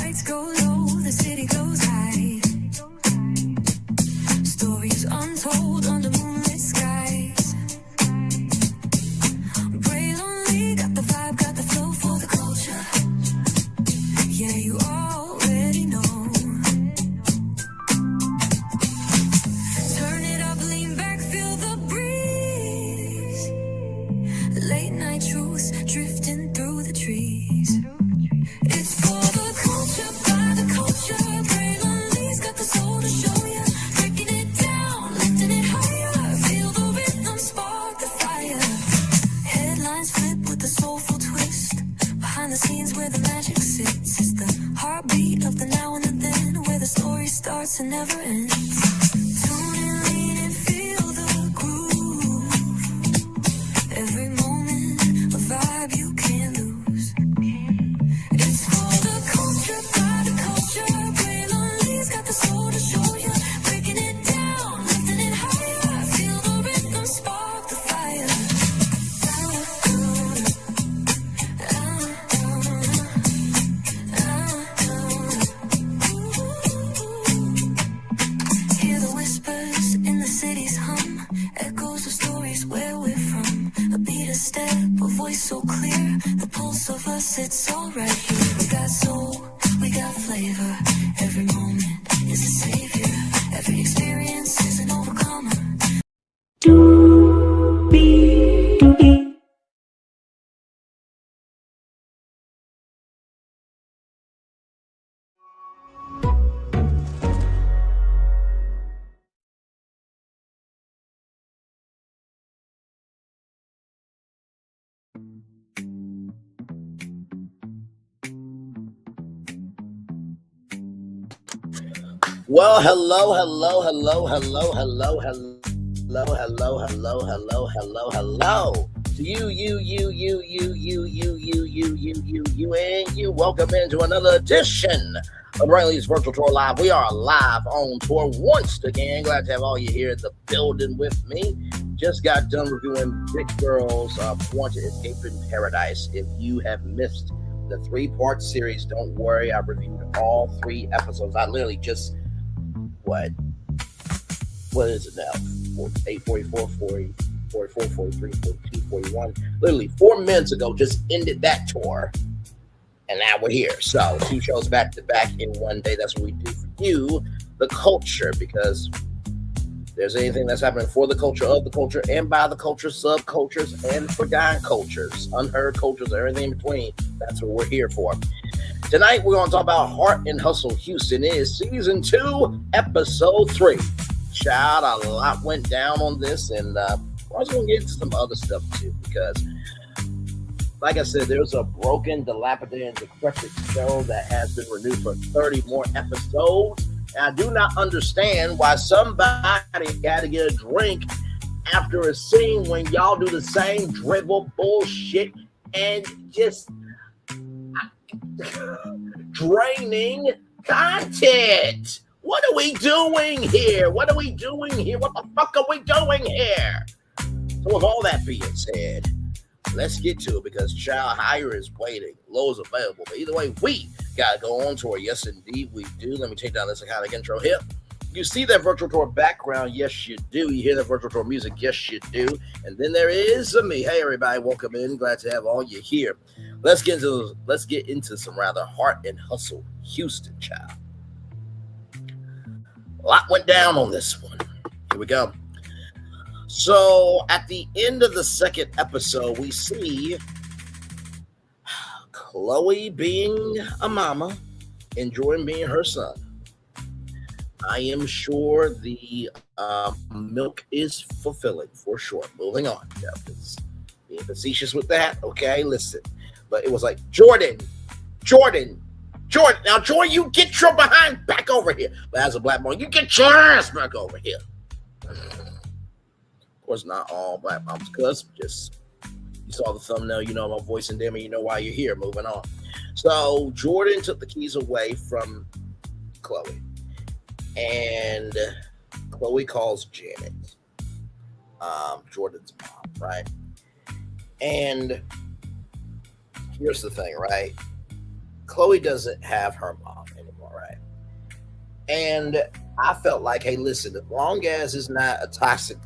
lights go low, the city goes high. Stories untold under moonlit skies. Pray lonely, got the vibe, got the flow for the culture. Yeah, you already know. Turn it up, lean back, feel the breeze. Late night truths drifting through the trees. It's for the culture, by the culture. Pray lonely's got the soul to show ya. Breaking it down, lifting it higher. Feel the rhythm, spark the fire. Headlines flip with a soulful twist. Behind the scenes where the magic sits. It's the heartbeat of the now and the then, where the story starts and never ends. Tune in, lean and feel the groove. Every moment, a vibe you can't lose. It's for the culture, by the culture. Pray lonely's got the soul to show ya. Breaking it down, lifting it higher. Feel the rhythm, spark the fire. Hear the whispers in the city's hum. Echoes of stories where we're from. A beat, a step, a voice so clear. The pulse of us, it's all right here. We got soul, we got flavor. Every moment is a savior. Every experience is an overcomer. Well, hello to you. Welcome into another edition of Riley's Virtual Tour Live. We are live on tour once again. Glad to have all you here in the building with me. Just got done reviewing Big Girls Want to Escape in Paradise. If you have missed the 3-part series, don't worry. I reviewed all 3 episodes. I literally just what is it now? 8, 44, 40, 44, 43, 42, 41. Literally 4 minutes ago, just ended that tour. And now we're here. So 2 shows back to back in one day. That's what we do for you, the culture, because if there's anything that's happening for the culture, of the culture, and by the culture, subcultures, and forgotten cultures, unheard cultures, everything in between, that's what we're here for. Tonight, we're going to talk about Heart and Hustle Houston. It is season 2, episode 3. Child, a lot went down on this, and I was going to get into some other stuff too, because, like I said, there's a broken, dilapidated, and decrepid show that has been renewed for 30 more episodes. And I do not understand why somebody got to get a drink after a scene when y'all do the same dribble bullshit and just draining content. What are we doing here? What the fuck are we doing here? So with all that being said, let's get to it, because Child Hire is waiting. Low is available. But either way, we gotta go on tour. Yes, indeed, we do. Let me take down this iconic intro here. You see that virtual tour background? Yes, you do. You hear that virtual tour music? Yes, you do. And then there is me. Hey, everybody, welcome in. Glad to have all you here. Let's get into some rather Heart and Hustle Houston, child. A lot went down on this one. Here we go. So at the end of the second episode, we see Chloe being a mama and Jordan being her son. I am sure the milk is fulfilling for sure. Moving on. Yeah, being facetious with that. Okay, listen. But it was like, Jordan. Now, Jordan, you get your behind back over here. But as a black boy, you get your ass back over here. Of course, not all black moms, because just you saw the thumbnail, you know my voice and dimmer, you know why you're here. Moving on. So Jordan took the keys away from Chloe. And Chloe calls Janet, Jordan's mom, right? And here's the thing, right? Chloe doesn't have her mom anymore, right? And I felt like, hey, listen, as long as it's not a toxic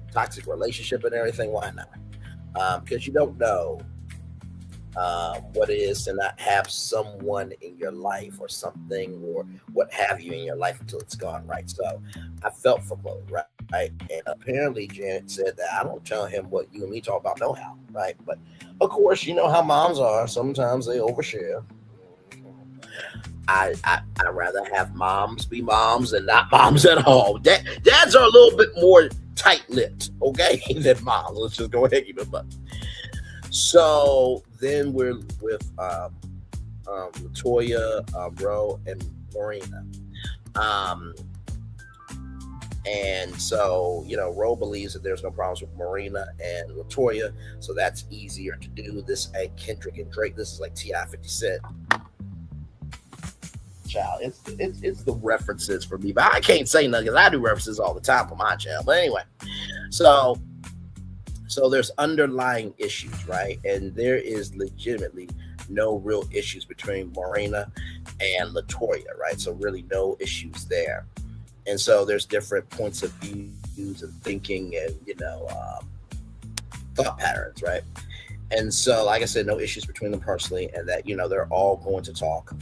relationship and everything, why not? Because you don't know what it is to not have someone in your life or something or what have you in your life until it's gone, right? So I felt for Chloe, right? And apparently Janet said that I don't tell him what you and me talk about no how, right? But of course, you know how moms are. Sometimes they overshare. I rather have moms be moms and not moms at all. Dads are a little bit more tight-lipped, okay, than moms. Let's just go ahead and keep it up. So then we're with Latoya, Roe, and Murrena. And so, Roe believes that there's no problems with Murrena and Latoya, so that's easier to do. This ain't Kendrick and Drake. This is like T.I. 50 Cent. Child, it's the references for me, but I can't say nothing because I do references all the time for my child. But anyway, so there's underlying issues, right? And there is legitimately no real issues between Murrena and Latoya, right? So really no issues there. And so there's different points of views and thinking and, thought patterns, right? And so, like I said, no issues between them personally, and that, they're all going to talk.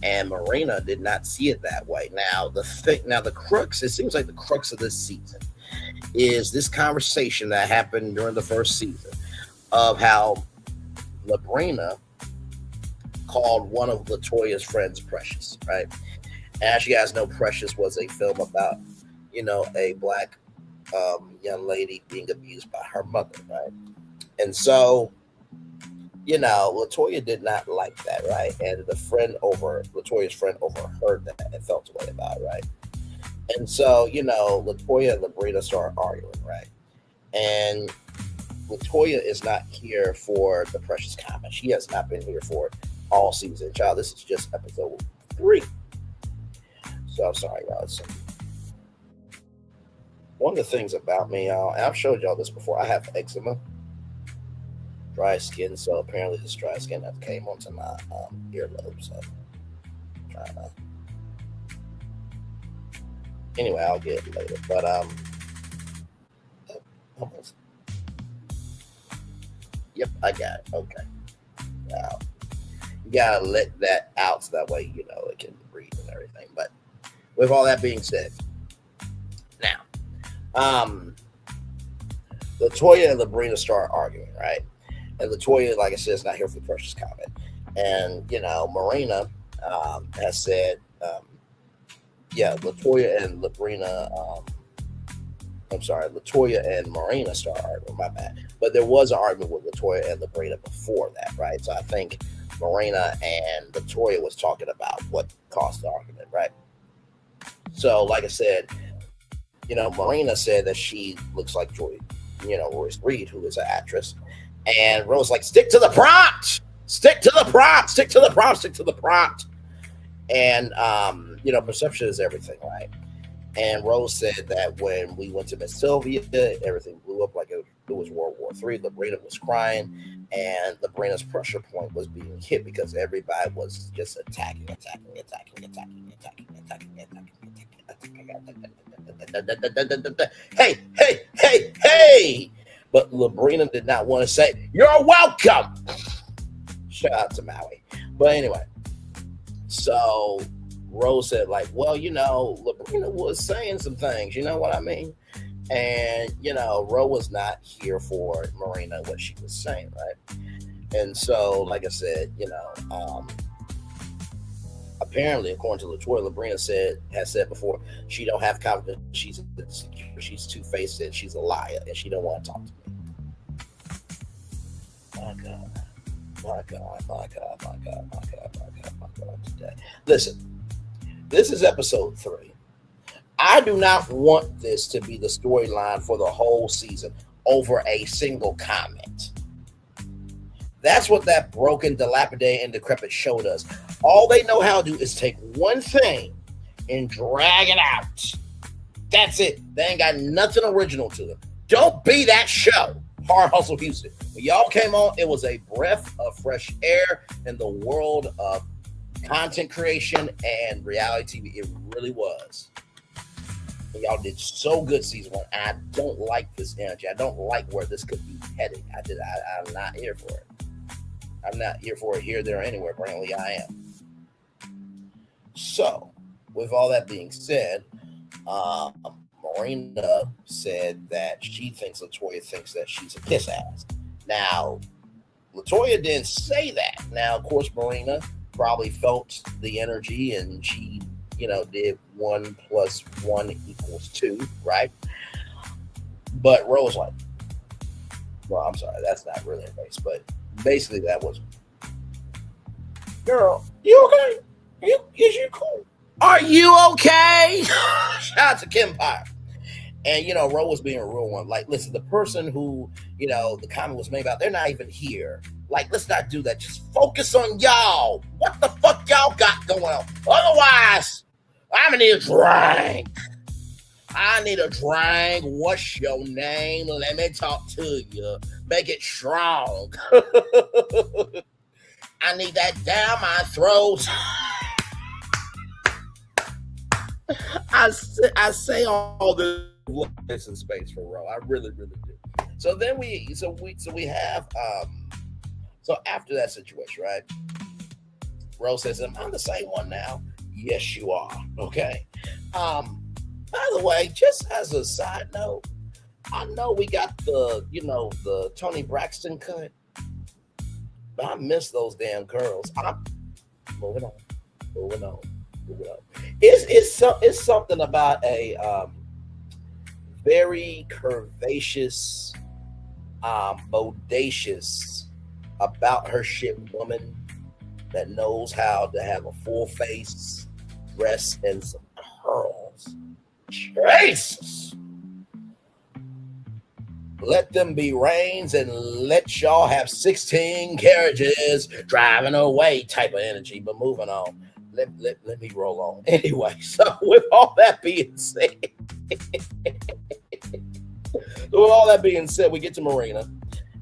And Murrena did not see it that way. Now, the crux, it seems like the crux of this season is this conversation that happened during the first season of how Lebrina called one of Latoya's friends Precious, right? And as you guys know, Precious was a film about, a black young lady being abused by her mother, right? And so, Latoya did not like that, right? And Latoya's friend overheard that and felt a way about it, right? And so, Latoya and Lebrina start arguing, right? And Latoya is not here for the Precious comment. She has not been here for it all season. Child, this is just episode 3. So I'm sorry, guys. One of the things about me, y'all, and I've showed y'all this before, I have eczema, dry skin. So apparently this dry skin that came onto my earlobe. So I'm trying to. Anyway, I'll get it later. But almost. Yep, I got it. Okay. Now you gotta let that out so that way it can breathe and everything. But with all that being said, now Latoya and Lebrina start arguing, right? And Latoya, like I said, is not here for the Precious comment. And Murrena has said, Latoya and Lebrina. Latoya and Murrena start arguing. My bad. But there was an argument with Latoya and Lebrina before that, right? So I think Murrena and Latoya was talking about what caused the argument, right? So, like I said, Murrena said that she looks like Joy, Royce Reed, who is an actress. And Rose like, stick to the prompt, stick to the prompt, stick to the prompt, stick to the prompt. And, perception is everything, right? And Rose said that when we went to Miss Sylvia, everything blew up like it was World War III. Lebrina was crying, and Lebrina's pressure point was being hit because everybody was just attacking. Hey! But Lebrina did not want to say, "You're welcome." Shout out to Maui. But anyway, so Rose said, Lebrina was saying some things, you know what I mean? And, Rose was not here for Murrena, what she was saying, right? And so, like I said, apparently, according to Latoya, Lebrina has said before, she don't have confidence, she's insecure, she's two-faced, and she's a liar, and she don't want to talk to me. My God, today. Listen, this is episode 3. I do not want this to be the storyline for the whole season over a single comment. That's what that broken, dilapidated, and decrepid showed us. All they know how to do is take one thing and drag it out. That's it. They ain't got nothing original to them. Don't be that show. Hard Hustle Houston. When y'all came on, it was a breath of fresh air in the world of content creation and reality TV. It really was. And y'all did so good season 1. I don't like this energy. I don't like where this could be heading. I'm not here for it. I'm not here for it here, there, or anywhere. Apparently, I am. So, with all that being said, Murrena said that she thinks Latoya thinks that she's a kiss ass. Now, Latoya didn't say that. Now, of course, Murrena probably felt the energy and she, did 1 + 1 = 2, right? But Roe was like, well, I'm sorry, that's not really her face, but basically that was, girl, you okay? Is you cool? Are you okay? Shout out to Kim Pye. And, Roe was being a real one. Like, listen, the person who, the comment was made about, they're not even here. Like, let's not do that. Just focus on y'all. What the fuck y'all got going on? Otherwise, I'm going to need a drink. I need a drink. What's your name? Let me talk to you. Make it strong. I need that down my throat. I say all this in space for Roe. I really, really do. So then we have so after that situation, right? Roe says, "Am I the same one now?" Yes, you are. Okay. By the way, just as a side note, I know we got the Tony Braxton cut, but I miss those damn curls. I'm moving on. It's something about a very curvaceous, bodacious about her shit woman that knows how to have a full face, breasts, and some curls. Jesus. Let them be reins and let y'all have 16 carriages driving away type of energy. But moving on. Let me roll on. Anyway, so with all that being said, we get to Murrena,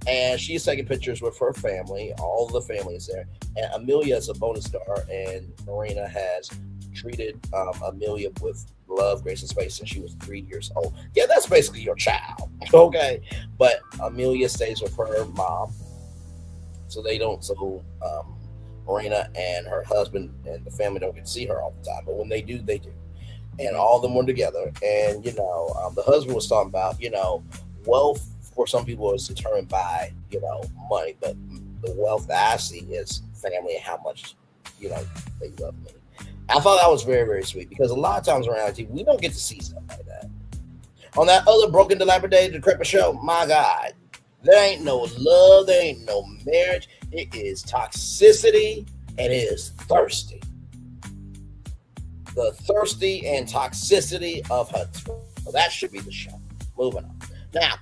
and she's taking pictures with her family. All of the family is there. And Amelia is a bonus star, and Murrena has treated Amelia with love, grace, and space since she was 3 years old. Yeah, that's basically your child. Okay. But Amelia stays with her mom. So Murrena and her husband and the family don't get to see her all the time, but when they do, they do. And all of them were together. And, the husband was talking about, wealth for some people is determined by, money, but the wealth that I see is family and how much, they love me. I thought that was very, very sweet because a lot of times around TV, we don't get to see stuff like that. On that other broken, dilapidated, decrepid show, my God, there ain't no love, there ain't no marriage. It is toxicity and it is thirsty. The thirsty and toxicity of her. So that should be the show. Moving on. Now,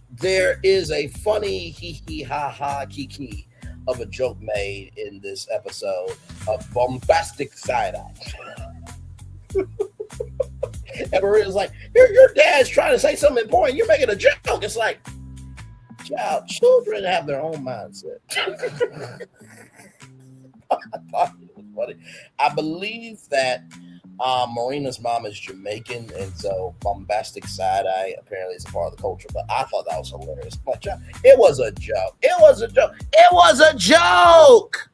there is a funny hee ha ha kiki of a joke made in this episode of bombastic side-eye. And Maria's like, your dad's trying to say something important. You're making a joke. It's like, child, children have their own mindset. I thought it was funny. I believe that Murrena's mom is Jamaican, and so bombastic side-eye apparently is a part of the culture, but I thought that was hilarious. It was a joke. It was a joke.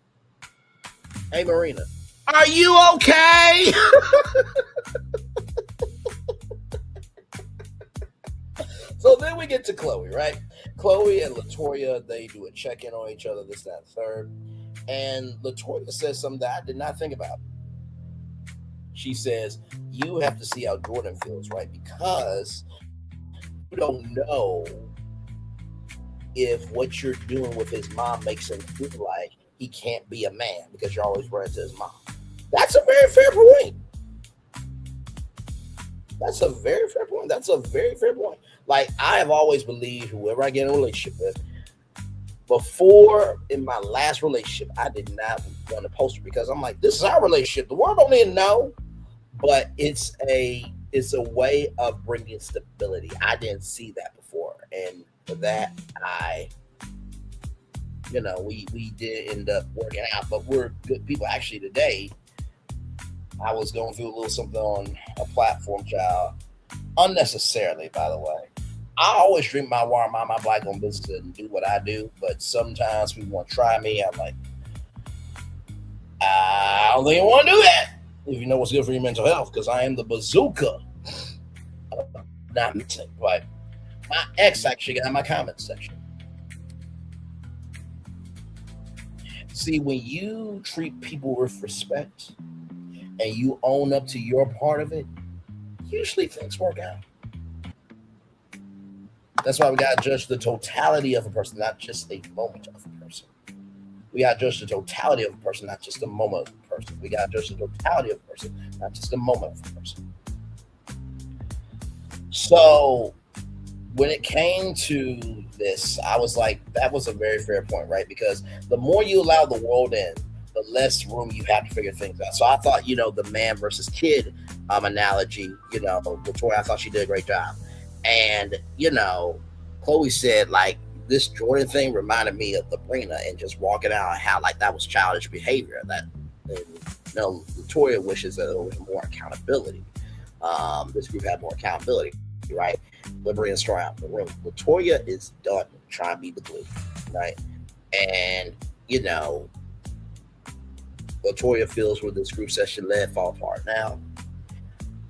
Hey, Murrena, are you okay? So then we get to Chloe, right? Chloe and Latoya, they do a check-in on each other, this, that, and third. And Latoya says something that I did not think about. She says, you have to see how Jordan feels, right? Because you don't know if what you're doing with his mom makes him feel like he can't be a man because you're always running to his mom. That's a very fair point. That's a very fair point. Like, I have always believed whoever I get in a relationship with, before in my last relationship, I did not want to post her because I'm like, this is our relationship. The world don't even know, but it's a way of bringing stability. I didn't see that before, and For that, we did end up working out, but we're good people. Actually, today I was going through a little something on a platform, child, unnecessarily, by the way. I always drink my water, mind my black on business, and do what I do. But sometimes people want to try me. I'm like, I don't think I want to do that. If you know what's good for your mental health, because I am the bazooka. Not mixing, but my ex actually got in my comment section. See, when you treat people with respect and you own up to your part of it, usually things work out. That's why we got to judge the totality of a person, not just a moment of a person. We got to judge the totality of a person, not just a moment of a person. We got to judge the totality of a person, not just a moment of a person. So when it came to this, I was like, that was a very fair point, right? Because the more you allow the world in, the less room you have to figure things out. So I thought, the man versus kid analogy, Latoya, I thought she did a great job. And, Chloe said, like, this Jordan thing reminded me of Lebrina and just walking out, how, like, that was childish behavior. That, Latoya wishes that there was more accountability. This group had more accountability, right? Lebrina's throwing out the room. Latoya is done trying to be the glue, right? And, Latoya feels where this group session led fall apart. Now,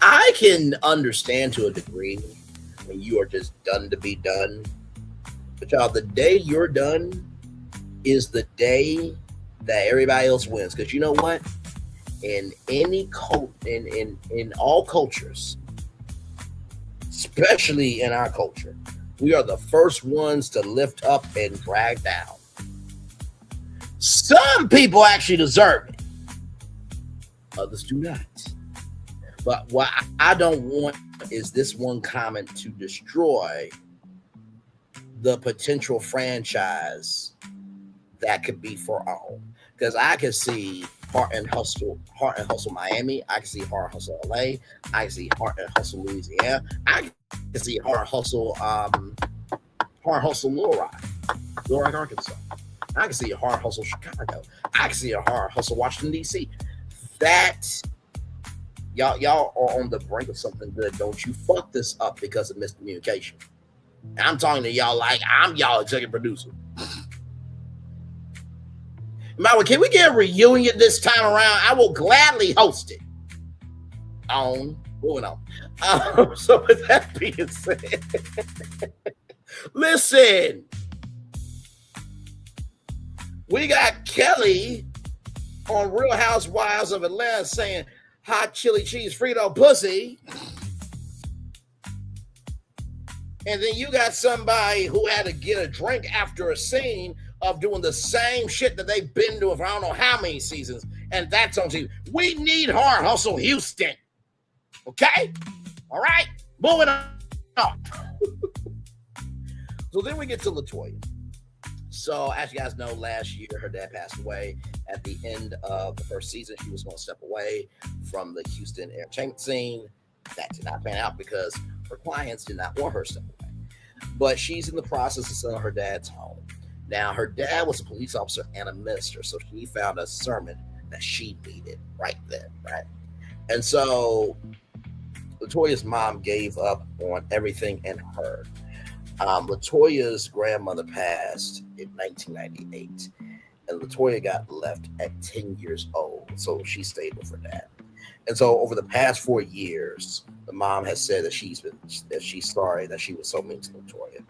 I can understand to a degree when you are just done to be done. But y'all, the day you're done is the day that everybody else wins. Because you know what? In any in all cultures, especially in our culture, we are the first ones to lift up and drag down. Some people actually deserve it. Others do not. But what I don't want is this one comment to destroy the potential franchise that could be for all. Because I can see Heart and Hustle Miami. I can see Heart and Hustle LA. I can see Heart and Hustle Louisiana. I can see Heart and Hustle Little Rock, Arkansas. I can see a Heart and Hustle Chicago. I can see a Heart and Hustle Washington DC. That y'all are on the brink of something good. Don't you fuck this up because of miscommunication. I'm talking to y'all like I'm y'all executive producer. Maui, can we get a reunion this time around? I will gladly host it. Moving on. So with that being said, listen, we got Kelly on Real Housewives of Atlanta saying hot chili cheese Frito pussy. And then you got somebody who had to get a drink after a scene of doing the same shit that they've been doing for I don't know how many seasons. And that's on TV. We need Hard Hustle Houston. Okay? All right? Moving on. So then we get to Latoya. So as you guys know, last year her dad passed away. At the end of the first season, she was going to step away from the Houston entertainment scene. That did not pan out because her clients did not want her to step away. But she's in the process of selling her dad's home. Now, her dad was a police officer and a minister, so she found a sermon that she needed right then, right? And so Latoya's mom gave up on everything in her. Latoya's grandmother passed in 1998, and Latoya got left at 10 years old, so she stayed with her dad. And so over the past 4 years, the mom has said that she's sorry that she was so mean to Latoya.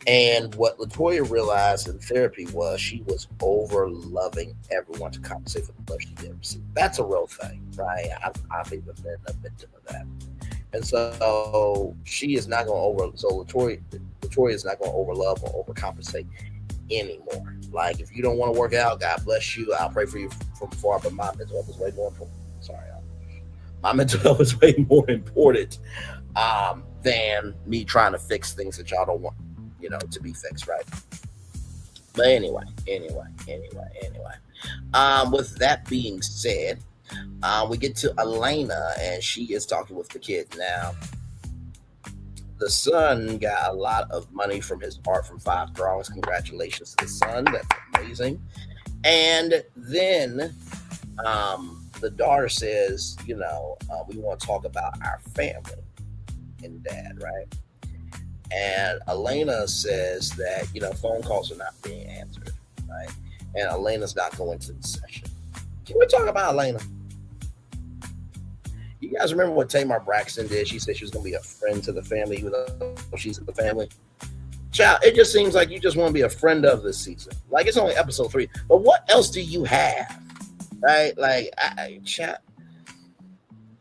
And what Latoya realized in therapy was she was over loving everyone to compensate for the love she did receive. That's a real thing, right? I've even been a victim of that. And so she is not going to Latoya is not going to overlove or overcompensate anymore. Like, if you don't want to work out, God bless you. I'll pray for you from afar, but my mental health is way more important. My mental health is way more important than me trying to fix things that y'all don't want, to be fixed, right? But anyway. With that being said, we get to Alena, and she is talking with the kids now. The son got a lot of money from his art from Five Drawings. Congratulations to the son. That's amazing. And then the daughter says, we want to talk about our family and dad, right? And Alena says that, phone calls are not being answered, right? And Alena's not going to the session. Can we talk about Alena? You guys remember what Tamar Braxton did? She said she was going to be a friend to the family, even though she's in the family. Child, it just seems like you just want to be a friend of this season. Like, it's only episode 3. But what else do you have? Right? Like, child,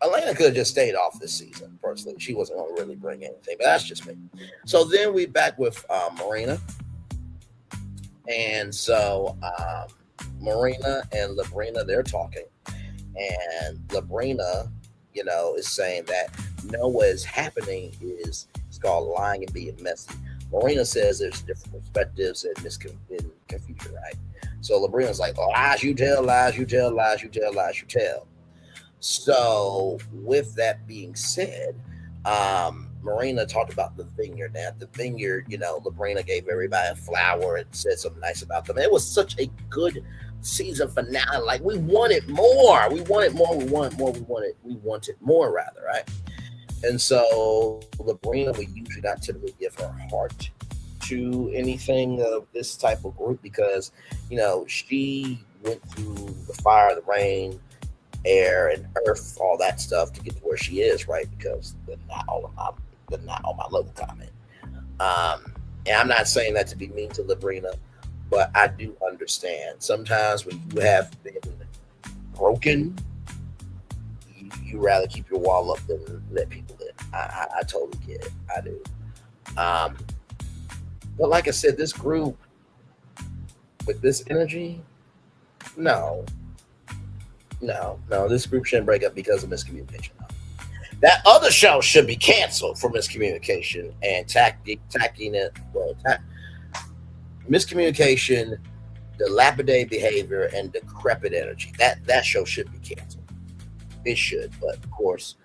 Alena could have just stayed off this season, personally. She wasn't going to really bring anything, but that's just me. So then we back with murrena. And so murrena and Lebrina, they're talking. And Lebrina, is saying that what is happening is it's called lying and being messy. Murrena says there's different perspectives and confusion, right? So Lebrina's like, lies you tell, lies you tell, lies you tell, lies you tell. So with that being said, Murrena talked about the vineyard. Now, the vineyard, Lebrina gave everybody a flower and said something nice about them. It was such a good season finale. Like, we wanted more. We wanted more. We wanted more, rather, right? And so Lebrina, we usually not typically give her heart to anything of this type of group because, she went through the fire, the rain, air, and earth, all that stuff to get to where she is, right? Because they're not on my level comment. And I'm not saying that to be mean to Lebrina, but I do understand. Sometimes when you have been broken, you rather keep your wall up than let people in. I totally get it. I do. But like I said, this group with this energy, no, this group shouldn't break up because of miscommunication. No. That other show should be canceled for miscommunication and miscommunication, dilapidate behavior, and decrepid energy. That show should be canceled. It should, but of course,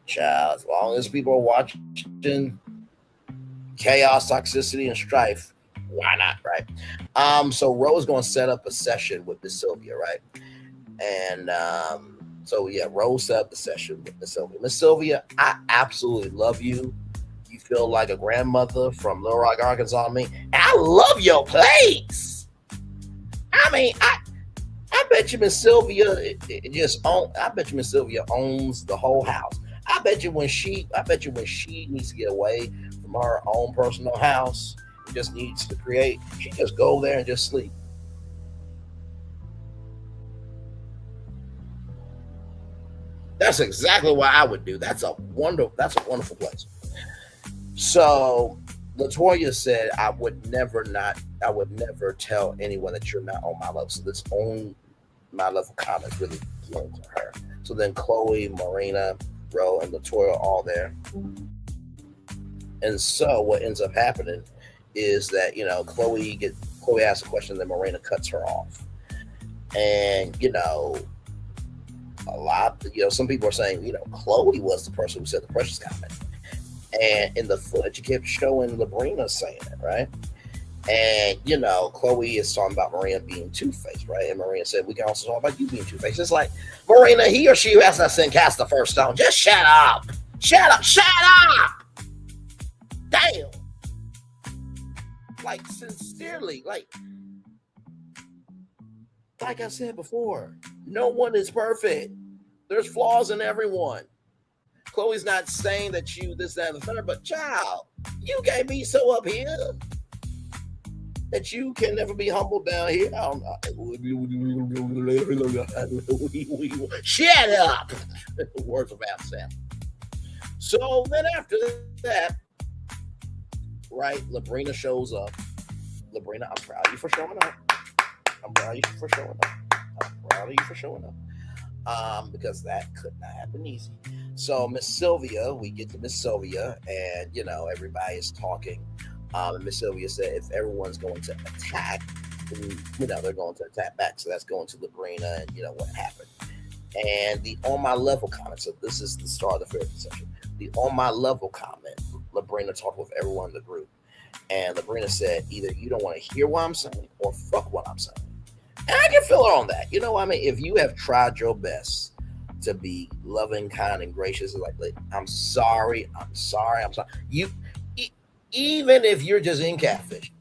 child, as long as people are watching chaos, toxicity, and strife, why not, right? So Roe is going to set up a session with Miss Sylvia, right? And Roe set up the session with Miss Sylvia. Miss Sylvia, I absolutely love you. You feel like a grandmother from Little Rock, Arkansas to me. And I love your place. I mean, I bet you Miss Sylvia I bet you Miss Sylvia owns the whole house. I bet you when she needs to get away from her own personal house, and just needs to create, she just go there and just sleep. That's exactly what I would do. That's a wonderful place. So Latoya said, I would never tell anyone that you're not on my level. So this on my level comment really came to her. So then Chloe, Murrena, Roe, and Latoya are all there. And so what ends up happening is that, Chloe asks a question, then Murrena cuts her off. And, a lot, some people are saying, Chloe was the person who said the precious comment. And in the footage, it kept showing Lebrina saying it, right? And, Chloe is talking about Murrena being two-faced, right? And Murrena said, we can also talk about you being two-faced. It's like, Murrena, he or she who has not sinned cast the first stone. Just shut up. Shut up. Damn. Like, sincerely, like I said before, no one is perfect. There's flaws in everyone. Chloe's not saying that you this, that, and the third, but child, you can't be so up here that you can never be humble down here. I don't know. Shut up. Words of Sam. So then after that, right, Lebrina shows up. Lebrina, I'm proud of you for showing up. Because that could not happen easy. So Miss Sylvia, we get to Miss Sylvia, and everybody is talking. And Miss Sylvia said if everyone's going to attack, then, they're going to attack back. So that's going to Lebrina and what happened. And the on my level comment. So this is the start of the fifth session. The on my level comment. Lebrina talked with everyone in the group. And Lebrina said, either you don't want to hear what I'm saying or fuck what I'm saying. And I can feel it on that. You know what I mean? If you have tried your best to be loving, kind, and gracious, like I'm sorry. You, even if you're just in catfish,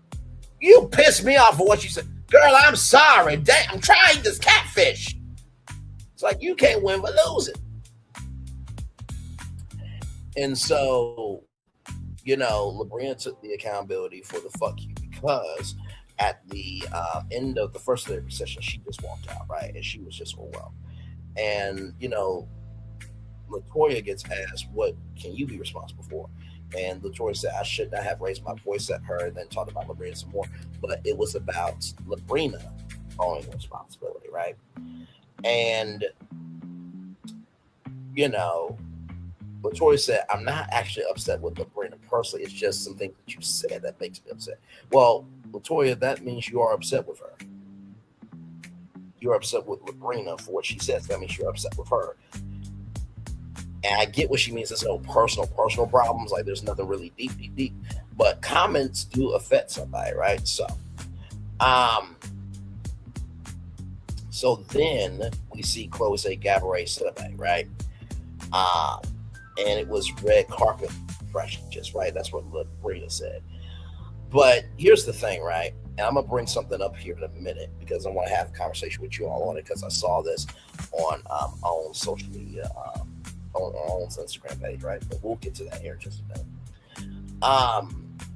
you piss me off for what you said. Girl, I'm sorry. Damn, I'm trying this catfish. It's like you can't win by losing. And so, Lebrina took the accountability for the fuck you, because at the end of the first therapy session, she just walked out, right? And she was just overwhelmed. And, Latoya gets asked, what can you be responsible for? And Latoya said, I should not have raised my voice at her, and then talked about Lebrina some more. But it was about Lebrina owning responsibility, right? And, Latoya said, I'm not actually upset with Lebrina personally. It's just some things that you said that makes me upset. Well, Latoya, that means you are upset with her. You're upset with Lebrina for what she says. That means you're upset with her. And I get what she means. There's no personal problems. Like, there's nothing really deep. But comments do affect somebody, right? So then we see Chloe say Gabourey Cinematic, right? And it was red carpet precious, right? That's what Lebrina said. But here's the thing, right? And I'm going to bring something up here in a minute, because I want to have a conversation with you all on it, because I saw this on our own social media, on our own Instagram page, right? But we'll get to that here in just a minute.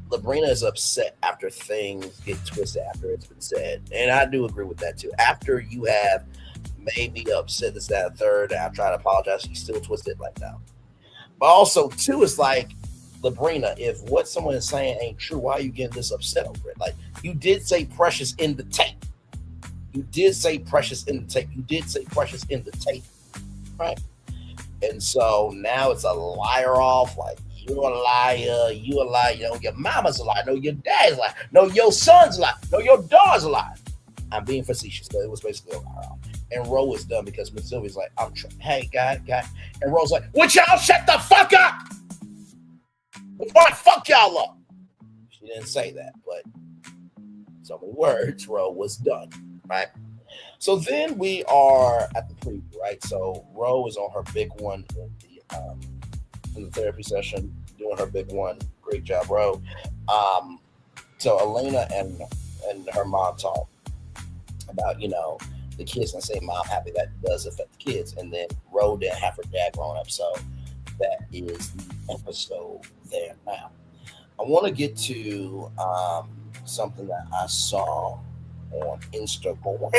Lebrina is upset after things get twisted after it's been said. And I do agree with that too. After you have made me upset, this, that, and third, and I try to apologize, you still twist it like that. But also, too, it's like, Lebrina, if what someone is saying ain't true, why are you getting this upset over it? Like, you did say precious in the tape. You did say precious in the tape. You did say precious in the tape, right? And so now it's a liar off, like, you're a liar, you a liar, your mama's a liar, no, your dad's a liar, no, your son's a liar, no, your daughter's a liar. I'm being facetious, but it was basically a liar off. And Roe was done because Miss Sylvia's like, hey, guy. And Roe's like, would y'all shut the fuck up? Before I fuck y'all up. She didn't say that, but so many words. Roe was done, right? So then we are at the preview, right? So Roe is on her big one in the therapy session, doing her big one. Great job, Roe. So Alena and her mom talk about, the kids, and say, Mom, happy that does affect the kids. And then Roe didn't have her dad growing up, so that is the episode there. Now, I want to get to something that I saw on Instagram.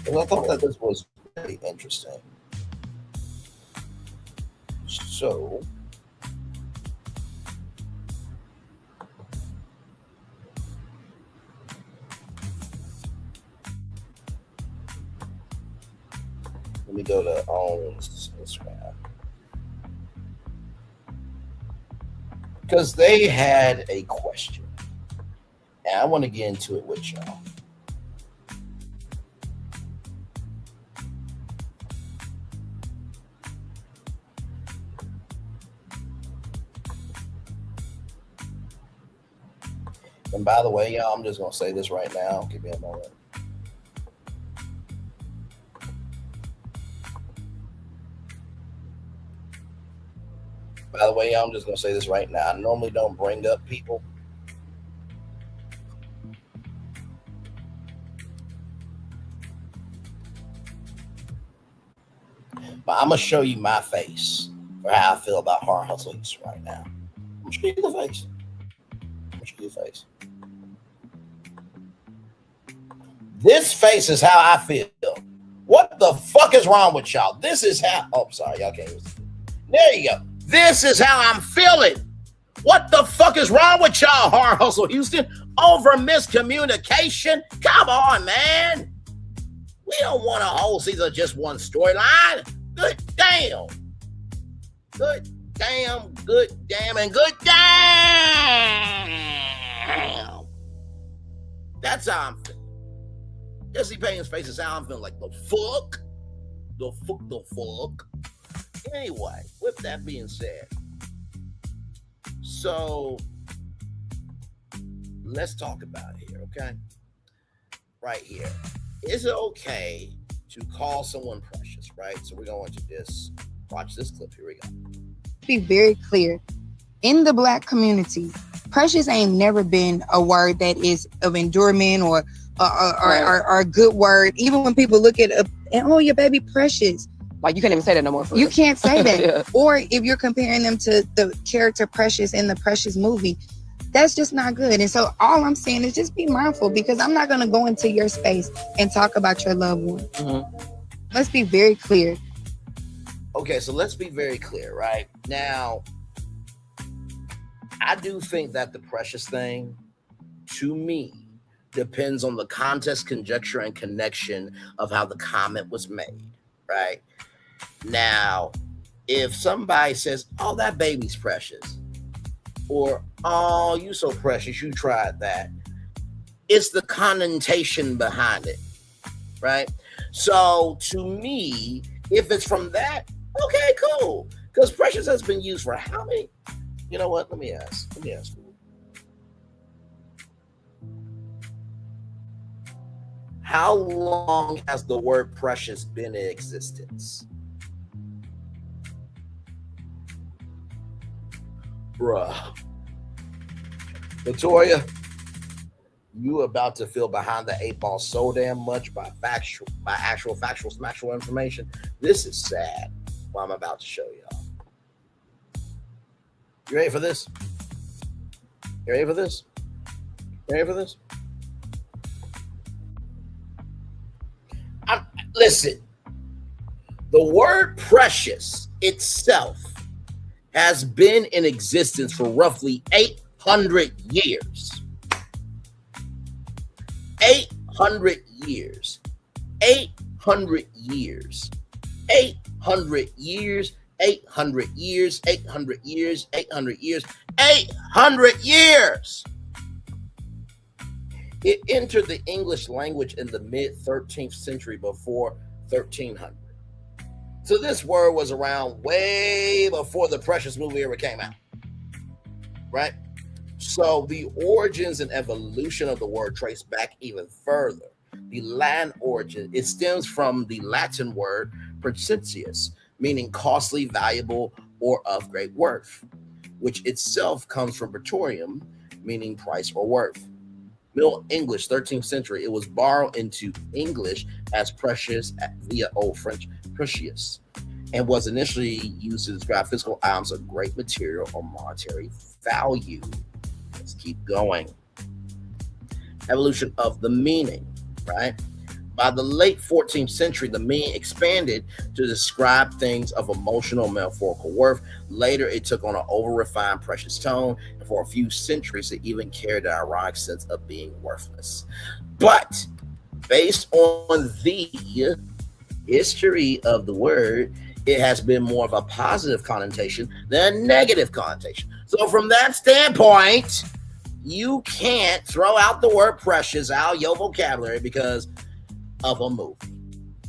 And I thought that this was really interesting. So, let me go to Instagram, because they had a question, and I want to get into it with y'all. And by the way, y'all, I'm just going to say this right now. Give me a moment. By the way, y'all, I'm just going to say this right now. I normally don't bring up people. But I'm going to show you my face for how I feel about hard hustlers right now. I'm going to show you the face. This face is how I feel. What the fuck is wrong with y'all? This is how. Oh, sorry, y'all can't. There you go. This is how I'm feeling. What the fuck is wrong with y'all, Hard Hustle Houston? Over miscommunication? Come on, man. We don't want a whole season of just one storyline. Good damn. Good damn, good damn, and good damn. That's how I'm feeling. Jesse Payne's face is out. I'm feeling like the fuck. Anyway, with that being said, so let's talk about it here, okay? Right here. Is it okay to call someone precious, right? So we're going to just watch this clip. Here we go. Be very clear. In the Black community, precious ain't never been a word that is of endurement or a good word. Even when people look at oh, your baby precious. Like, you can't even say that no more. You can't say that. Yeah. Or if you're comparing them to the character Precious in the Precious movie, that's just not good. And so all I'm saying is just be mindful, because I'm not going to go into your space and talk about your loved one. Mm-hmm. Let's be very clear. Okay, so let's be very clear, right? Now, I do think that the precious thing, to me, depends on the context, conjecture, and connection of how the comment was made, right? Now, if somebody says, oh, that baby's precious, or, oh, you so precious, you tried that, it's the connotation behind it, right? So, to me, if it's from that, okay, cool. Because precious has been used for how many? You know what? Let me ask. How long has the word precious been in existence? Bruh. Latoya, you about to feel behind the 8 ball so damn much by actual factual information. This is sad, what I'm about to show y'all. You ready for this? You ready for this? You ready for this? Listen, the word precious itself has been in existence for roughly 800 years. 800 years. 800 years. 800 years. 800 years. 800 years. 800 years. 800 years. It entered the English language in the mid-13th century before 1300. So this word was around way before the Precious movie ever came out, right? So the origins and evolution of the word trace back even further. The Latin origin, it stems from the Latin word precious, meaning costly, valuable, or of great worth, which itself comes from praetorium, meaning price or worth. Middle English, 13th century, it was borrowed into English as precious via Old French precious, and was initially used to describe physical items of great material or monetary value. Let's keep going. Evolution of the meaning, right? By the late 14th century, the meaning expanded to describe things of emotional, metaphorical worth. Later, it took on an over-refined, precious tone, and for a few centuries, it even carried an ironic sense of being worthless. But based on the history of the word, it has been more of a positive connotation than a negative connotation. So from that standpoint, you can't throw out the word precious out of your vocabulary because of a movie.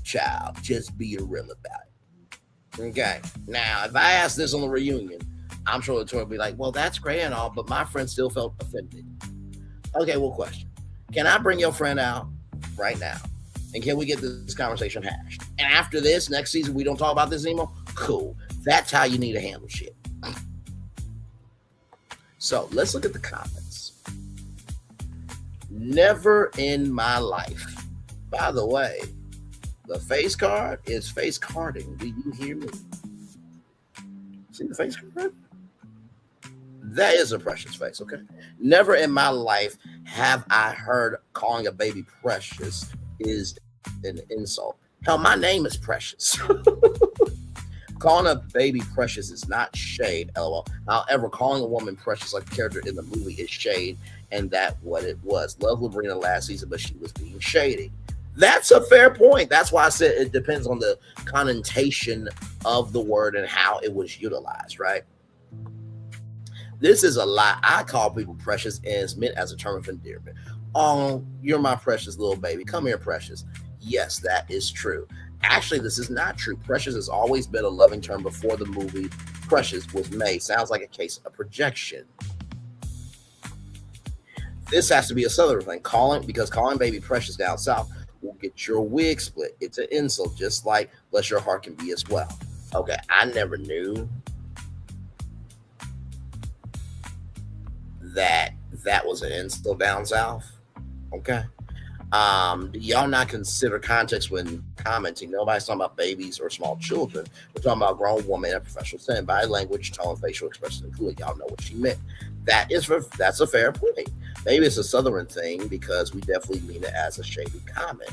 Child, just be real about it. Okay. Now, if I ask this on the reunion, I'm sure the tour will be like, well, that's great and all, but my friend still felt offended. Okay, well, question. Can I bring your friend out right now? And can we get this conversation hashed? And after this, next season, we don't talk about this anymore? Cool. That's how you need to handle shit. So let's look at the comments. Never in my life. By the way, the face card is face carding. Do you hear me? See the face card? That is a precious face, okay? Never in my life have I heard calling a baby precious is an insult. Hell, my name is Precious. Calling a baby precious is not shade, lol. However, calling a woman precious like the character in the movie is shade, and that's what it was. Love Lebrina last season, but she was being shady. That's a fair point. That's why I said it depends on the connotation of the word and how it was utilized, right? This is a lie. I call people precious, and it's meant as a term of endearment. Oh, you're my precious little baby. Come here, precious. Yes, that is true. Actually, this is not true. Precious has always been a loving term before the movie Precious was made. Sounds like a case of projection. This has to be a southern thing. Because calling baby precious down south will get your wig split. It's an insult, just like bless your heart can be as well. Okay, I never knew that was an insult down south. Okay. Do y'all not consider context when commenting? Nobody's talking about babies or small children. We're talking about grown woman in a professional setting. Body language, tone, facial expressions included. Y'all know what she meant. That's a fair point. Maybe it's a southern thing because we definitely mean it as a shady comment.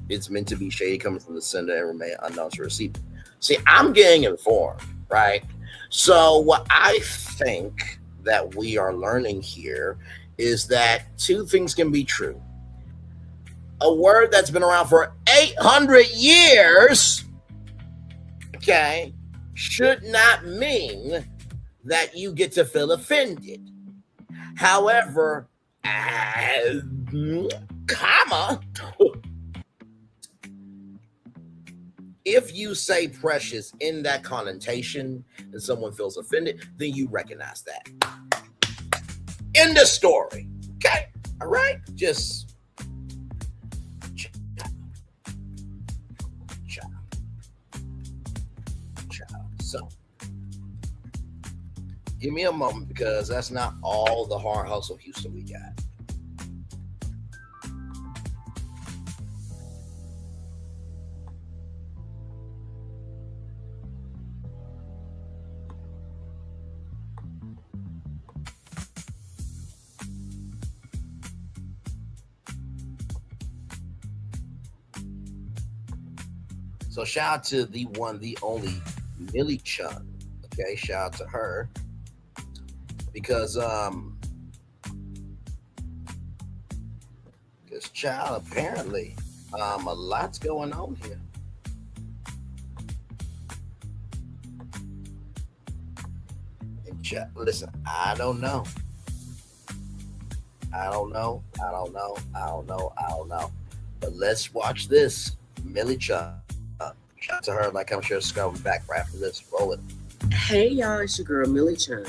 It's meant to be shady coming from the sender and remain unknown to receive. See, I'm getting informed, right? So what I think that we are learning here is that two things can be true. A word that's been around for 800 years, okay, should not mean that you get to feel offended. However, if you say precious in that connotation and someone feels offended, then you recognize that. End of story. Okay. All right. Just so give me a moment because that's not all the hard hustle Houston we got. So shout out to the one, the only Millie Chun. Okay, shout out to her. Because this child apparently a lot's going on here. And listen, I don't know. But let's watch this. Millie Chun. Shout out to her, like I'm sure it's going back right after this. Roll it. Hey y'all, it's your girl Millie Chun.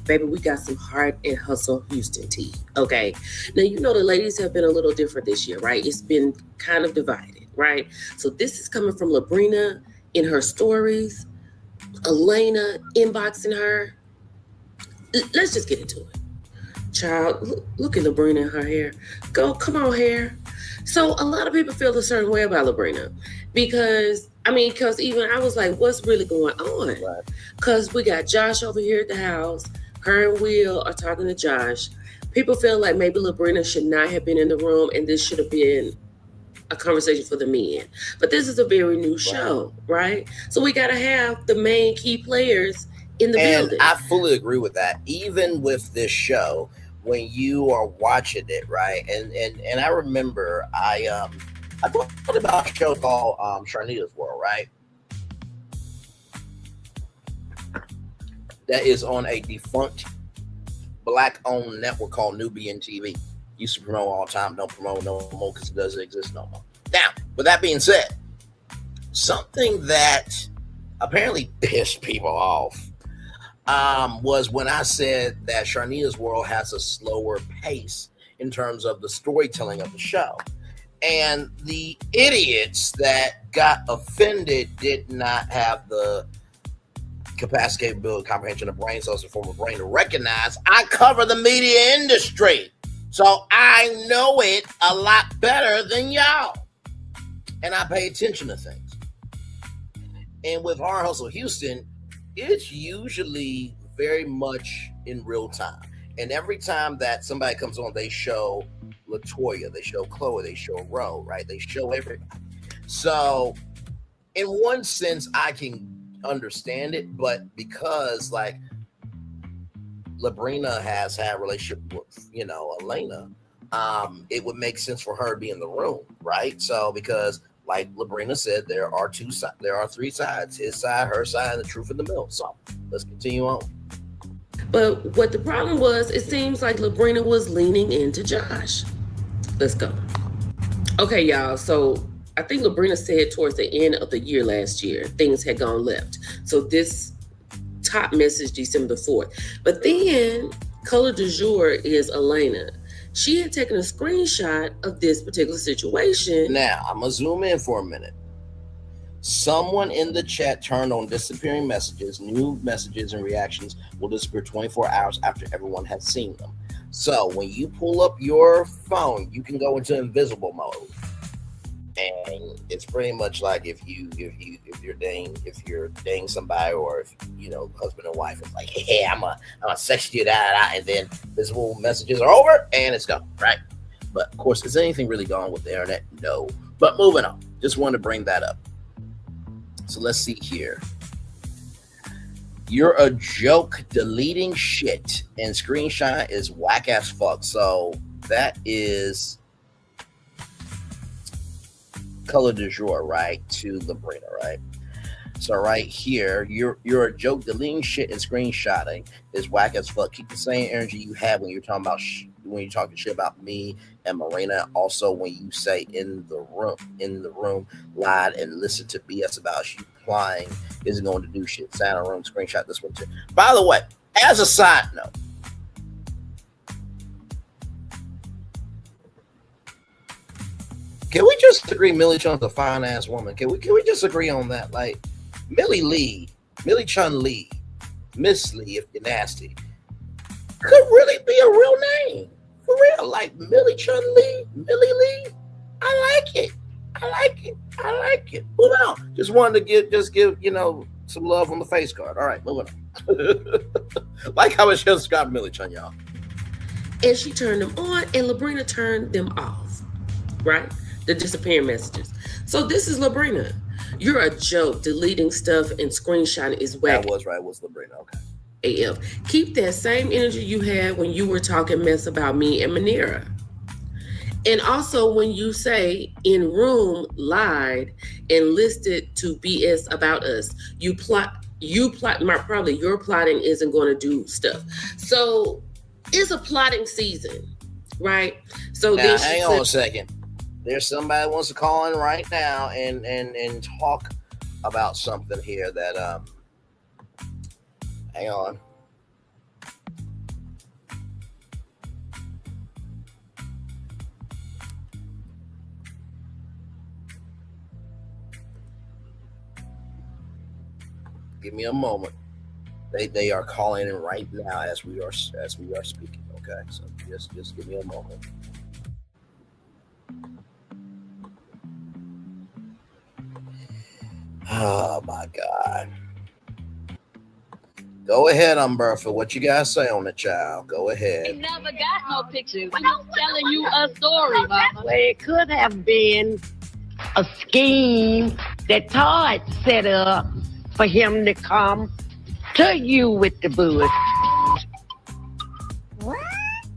Baby, we got some heart and hustle Houston tea. Okay. Now you know the ladies have been a little different this year, right? It's been kind of divided, right? So this is coming from Lebrina in her stories, Alena inboxing her. Let's just get into it. Child, look at Lebrina and her hair. Come on, hair. So a lot of people feel a certain way about Lebrina because even I was like, what's really going on? Because we got Josh over here at the house. Her and Will are talking to Josh. People feel like maybe Lebrina should not have been in the room and this should have been a conversation for the men. But this is a very new show, right? So we got to have the main key players in the building. I fully agree with that. Even with this show, when you are watching it, right? And I remember I thought about a show called Sharnita's World, right? That is on a defunct black-owned network called Nubian TV. Used to promote all the time, don't promote no more because it doesn't exist no more. Now, with that being said, something that apparently pissed people off was when I said that Sharnita's World has a slower pace in terms of the storytelling of the show. And the idiots that got offended did not have the capacity, capability, comprehension of brain cells to form a brain to recognize I cover the media industry. So I know it a lot better than y'all. And I pay attention to things. And with Hard Hustle Houston, it's usually very much in real time. And every time that somebody comes on, they show LaToya, they show Chloe, they show Ro, right? They show everybody. So in one sense, I can understand it, but because like Lebrina has had a relationship with, Alena, it would make sense for her to be in the room, right? So because like Lebrina said, there are three sides, his side, her side, and the truth in the middle. So let's continue on. But what the problem was, it seems like Lebrina was leaning into Josh. Let's go. Okay, y'all. So I think Lebrina said towards the end of the year last year, things had gone left. So this top message December 4th. But then color du jour is Alena. She had taken a screenshot of this particular situation. Now, I'm going to zoom in for a minute. Someone in the chat turned on disappearing messages. New messages and reactions will disappear 24 hours after everyone has seen them. So when you pull up your phone, you can go into invisible mode, and it's pretty much like if you're dating somebody, or if husband and wife is like, hey, I'm a sex you that, and then visible messages are over and it's gone, right? But of course, is anything really gone with the internet? No. But moving on, just wanted to bring that up. So let's see here. You're a joke deleting shit, and screenshot is whack as fuck. So that is color du jour, right? To Lebrina, right? So right here, you're a joke deleting shit and screenshotting is whack as fuck. Keep the same energy you have when you're talking about when you're talking shit about me and murrena. Also, when you say in the room, lied and listened to BS about you applying isn't going to do shit. Santa room, screenshot this one too. By the way, as a side note, can we just agree Millie Chun's a fine ass woman? Can we just agree on that? Like Millie Chun Lee, Miss Lee, if you're nasty, could really be a real name. For real, like Millie Chun Lee, Millie Lee. I like it. Moving on. Just wanted to give some love on the face card. All right, moving on. Like how it's just got Millie Chun, y'all. And she turned them on, and Lebrina turned them off. Right? The disappearing messages. So this is Lebrina. You're a joke. Deleting stuff and screenshotting is whack. That was right. Was Lebrina. Okay. AF. Keep that same energy you had when you were talking mess about me and Manera. And also when you say in room lied and listed to BS about us, you plot, probably your plotting isn't going to do stuff. So it's a plotting season, right? So now, hang on a second. There's somebody that wants to call in right now and talk about something here that hang on. Give me a moment. They are calling in right now as we are speaking. Okay, so just give me a moment. Oh my God. Go ahead, Umbertha. What you guys say on the child? Go ahead. He never got no pictures. We was telling you a story, Mama. Well, it could have been a scheme that Todd set up for him to come to you with the bush.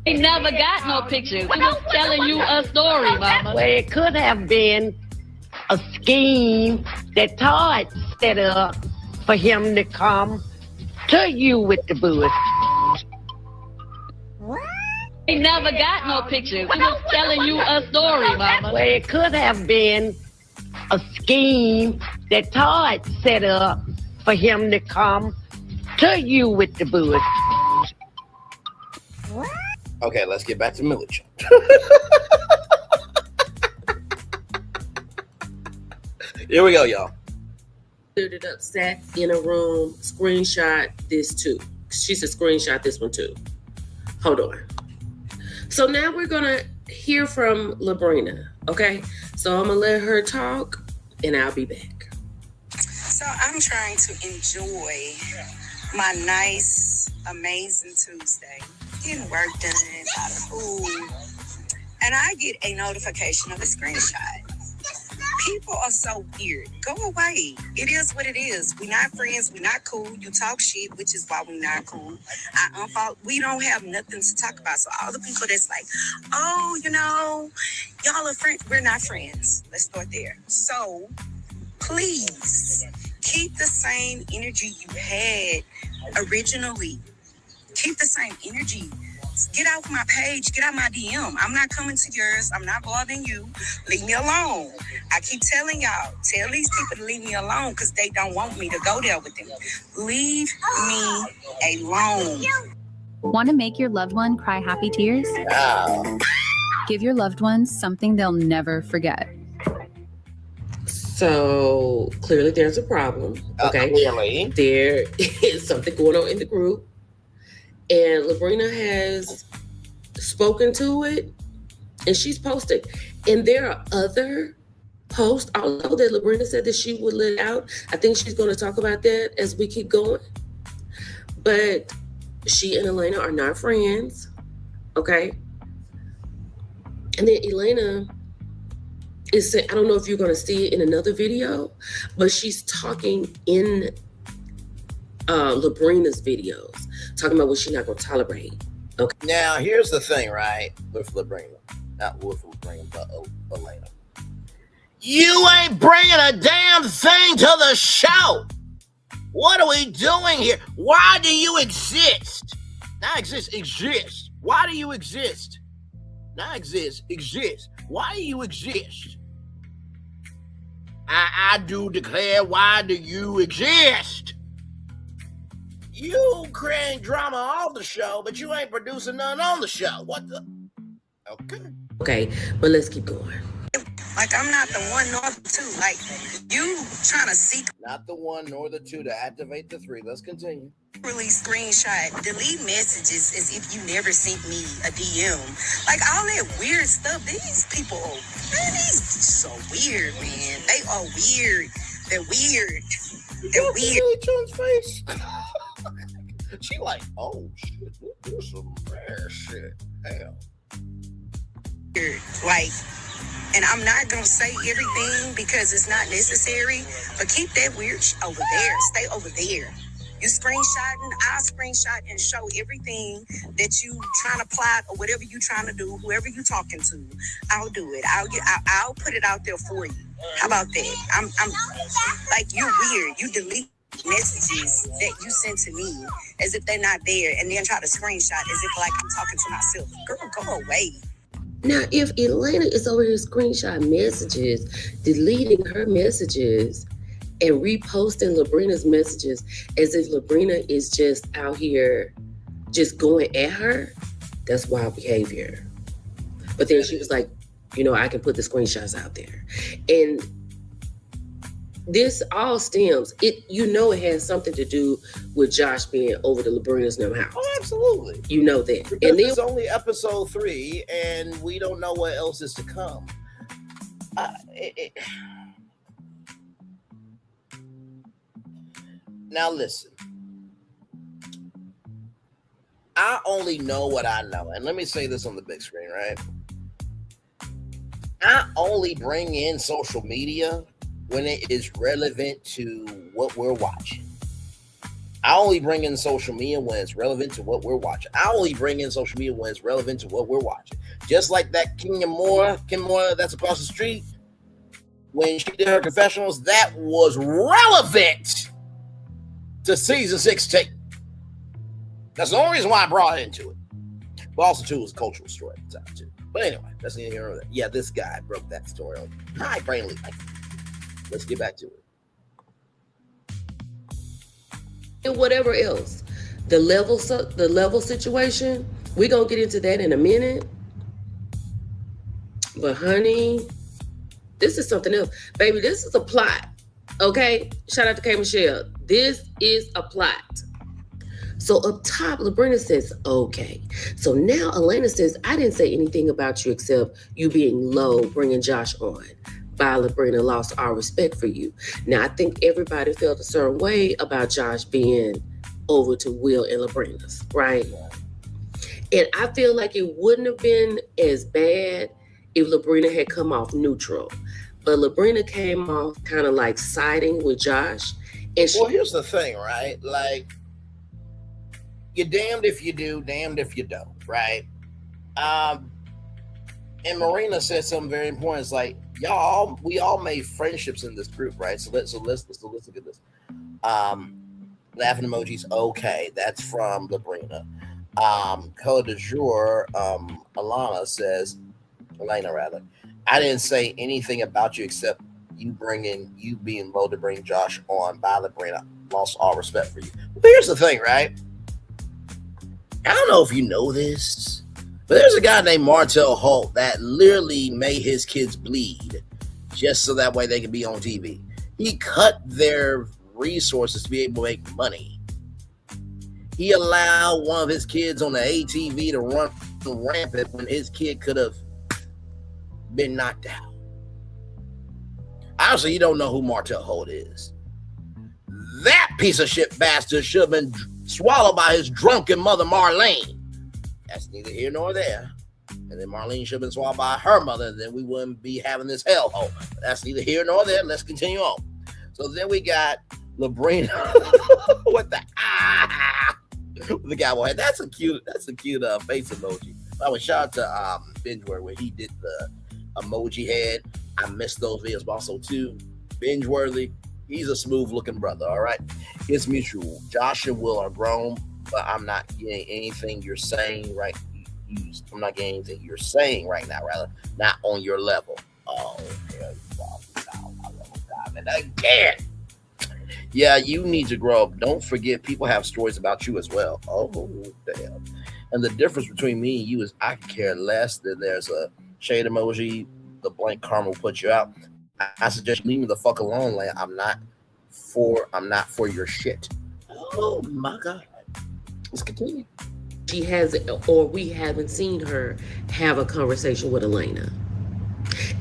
He never got no pictures. We was telling you a story, Mama. Well, it could have been a scheme that Todd set up for him to come to you with the bush. He never got no pictures. We was telling you a story, Mama. Well, it could have been a scheme that Todd set up for him to come to you with the bush. Okay, let's get back to Millich. Here we go, y'all. Cleared it up, sat in a room, screenshot this too. She said screenshot this one too. Hold on. So now we're gonna hear from Lebrina, okay? So I'm gonna let her talk and I'll be back. So I'm trying to enjoy my nice, amazing Tuesday. Getting work done, out of food. And I get a notification of a screenshot. People are so weird. Go away. It is what it is. We're not friends. We're not cool. You talk shit, which is why we're not cool. I unfollow. We don't have nothing to talk about. So all the people that's like, oh, y'all are friends. We're not friends. Let's start there. So please keep the same energy you had originally. Keep the same energy. Get out my page, get out my DM. I'm not coming to yours. I'm not bothering you. Leave me alone. I keep telling y'all, tell these people to leave me alone because they don't want me to go there with them. Leave me alone. Want to make your loved one cry happy tears? Wow. Give your loved ones something they'll never forget. So clearly there's a problem. Okay. Clearly. There is something going on in the group. And Lebrina has spoken to it, and she's posted. And there are other posts, although that Lebrina said that she would let out. I think she's going to talk about that as we keep going. But she and Alena are not friends, okay? And then Alena is saying, I don't know if you're going to see it in another video, but she's talking in Lebrina's videos, talking about what she's not going to tolerate. Okay. Now, here's the thing, right? With Lebrina. Not with Lebrina, but Alena. You ain't bringing a damn thing to the show. What are we doing here? Why do you exist? Not exist, exist. Why do you exist? Not exist, exist. Why do you exist? I do declare, why do you exist? You creating drama off the show, but you ain't producing none on the show. What the? Okay, but let's keep going. Like, I'm not the one nor the two. Like, you trying to Not the one nor the two to activate the three. Let's continue. secretly screenshot, delete messages as if you never sent me a DM. Like, all that weird stuff. These people, man, these so weird, man. They are weird. They're weird. They're weird. Each other's face. She like, oh shit, this is some rare shit. Hell. Like, and I'm not gonna say everything because it's not necessary, but keep that weird over there. Stay over there. You screenshotting, I'll screenshot and show everything that you trying to plot or whatever you trying to do, whoever you talking to. I'll do it. I'll put it out there for you. How about that? I'm like, you weird. You delete messages that you sent to me as if they're not there, and then try to screenshot as if like I'm talking to myself. Girl, go away. Now, if Alena is over here screenshot messages, deleting her messages, and reposting Lebrina's messages as if Lebrina is just out here just going at her, that's wild behavior. But then she was like, you know, I can put the screenshots out there. And this all stems, it has something to do with Josh being over to Lebrina's new house. Oh, absolutely. You know that. Because And then it's only episode 3, and we don't know what else is to come. Now listen. I only know what I know. And let me say this on the big screen, right? I only bring in social media when it is relevant to what we're watching. I only bring in social media when it's relevant to what we're watching. I only bring in social media when it's relevant to what we're watching. Just like that Kim Moore that's across the street, when she did her confessionals, that was relevant to season 16. That's the only reason why I brought it into it. But also, too, it was a cultural story at the time, too. But anyway, that's neither here nor there. Yeah, this guy broke that story on high brain leak. Let's get back to it. and whatever else. The level situation, we're going to get into that in a minute. But honey, this is something else. Baby, this is a plot. Okay? Shout out to K. Michelle. This is a plot. So up top, Lebrina says, okay. So now Alena says, I didn't say anything about you except you being low, bringing Josh on. By Lebrina lost our respect for you. Now, I think everybody felt a certain way about Josh being over to Will and Lebrina's, right? And I feel like it wouldn't have been as bad if Lebrina had come off neutral. But Lebrina came off kind of like siding with Josh. And well, here's the thing, right? Like, you're damned if you do, damned if you don't, right? And Murrena said something very important. It's like, we all made friendships in this group, right? So let's look at this. Laughing emojis, okay, that's from Lebrina. Code du jour, Alena rather. I didn't say anything about you except you being low to bring Josh on by Lebrina. Lost all respect for you. But here's the thing, right? I don't know if you know this, but there's a guy named Martell Holt that literally made his kids bleed just so that way they can be on TV. He cut their resources to be able to make money. He allowed one of his kids on the ATV to run rampant when his kid could have been knocked out. Obviously, you don't know who Martell Holt is. That piece of shit bastard should have been swallowed by his drunken mother, Marlene. That's neither here nor there. And then Marlene should have been swallowed by her mother, then we wouldn't be having this hellhole. That's neither here nor there. Let's continue on. So then we got Lebrina. What the the cowboy head. That's a cute face emoji. I would shout out to Bingeworthy where he did the emoji head. I missed those videos, but also too Bingeworthy. He's a smooth looking brother. All right, it's mutual. Josh and Will are grown, but I'm not getting anything you're saying right. I'm not getting anything you're saying right now. Rather, not on your level. Oh, hell, and again. Yeah, you need to grow up. Don't forget, people have stories about you as well. Oh, damn. And the difference between me and you is I care less than there's a shade emoji. The blank karma will put you out. I suggest leave me the fuck alone. Like, I'm not for your shit. Oh, my God. Let's continue. She has, or we haven't seen her have a conversation with Alena.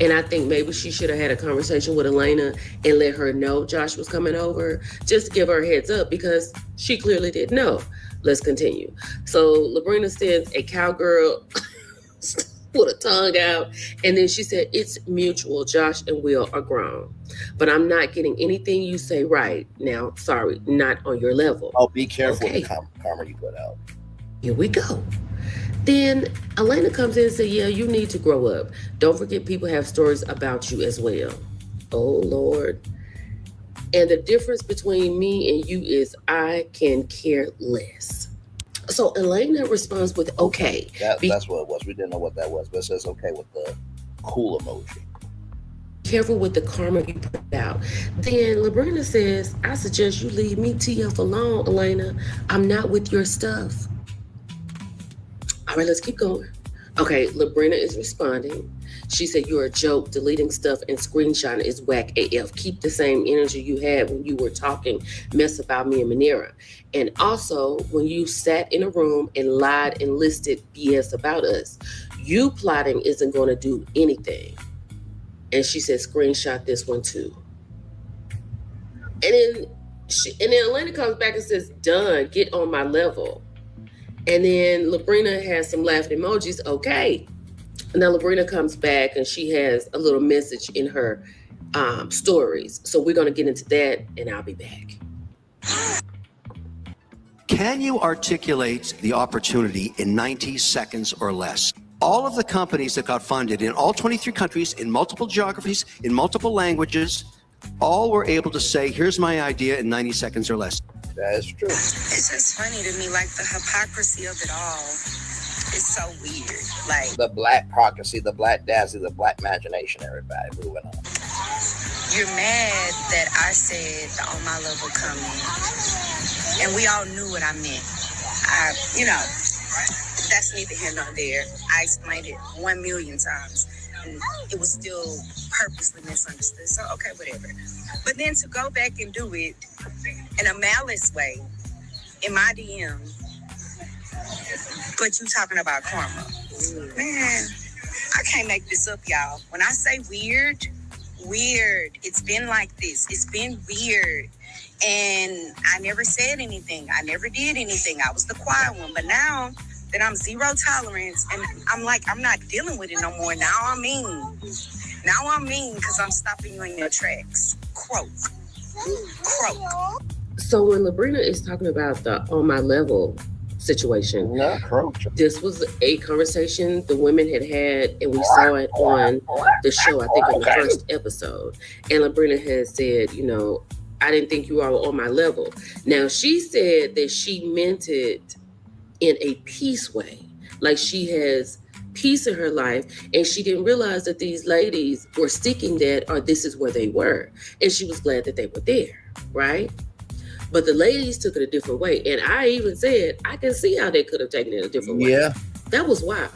And I think maybe she should have had a conversation with Alena and let her know Josh was coming over. Just to give her a heads up because she clearly didn't know. Let's continue. So Lebrina sends a cowgirl with a tongue out. And then she said, it's mutual. Josh and Will are grown. But I'm not getting anything you say right now. Sorry, not on your level. Oh, be careful with the karma you put out. Here we go. Then Alena comes in and says, yeah, you need to grow up. Don't forget people have stories about you as well. Oh, Lord. And the difference between me and you is I can care less. So Alena responds with, okay. That's what it was. We didn't know what that was, but it says okay with the cool emoji. Careful with the karma you put out. Then Lebrina says, I suggest you leave me TF alone, Alena. I'm not with your stuff. All right, let's keep going. Okay, Lebrina is responding. She said, you're a joke. Deleting stuff and screenshotting is whack AF. Keep the same energy you had when you were talking mess about me and Manera. And also, when you sat in a room and lied and listed BS about us, you plotting isn't going to do anything. And she said, screenshot this one too. And then Alena comes back and says, done, get on my level. And then Lebrina has some laughing emojis. Okay. And then Lebrina comes back and she has a little message in her stories. So we're going to get into that and I'll be back. Can you articulate the opportunity in 90 seconds or less? All of the companies that got funded in all 23 countries, in multiple geographies, in multiple languages, all were able to say, here's my idea in 90 seconds or less. That is true. It's just funny to me, like the hypocrisy of it all is so weird. Like the black hypocrisy, the black dazzle, the black imagination, everybody moving on. You're mad that I said the on my level comment, and we all knew what I meant. That's neither here nor there. I explained it 1 million times, and it was still purposely misunderstood. So, okay, whatever. But then to go back and do it in a malice way, in my DM, but you talking about karma. Man, I can't make this up, y'all. When I say weird, it's been like this. It's been weird. And I never said anything. I never did anything. I was the quiet one. But now that I'm zero tolerance, and I'm like, I'm not dealing with it no more. Now I'm mean. Because I'm stopping you in your tracks. Croak. So when Lebrina is talking about the on my level situation, this was a conversation the women had, and we saw it on the show, I think in the first episode. And Lebrina had said, I didn't think you were on my level. Now she said that she meant it in a peace way. Like she has peace in her life, and she didn't realize that these ladies were seeking that, or this is where they were. And she was glad that they were there, right? But the ladies took it a different way. And I even said, I can see how they could have taken it a different way. Yeah. That was wild.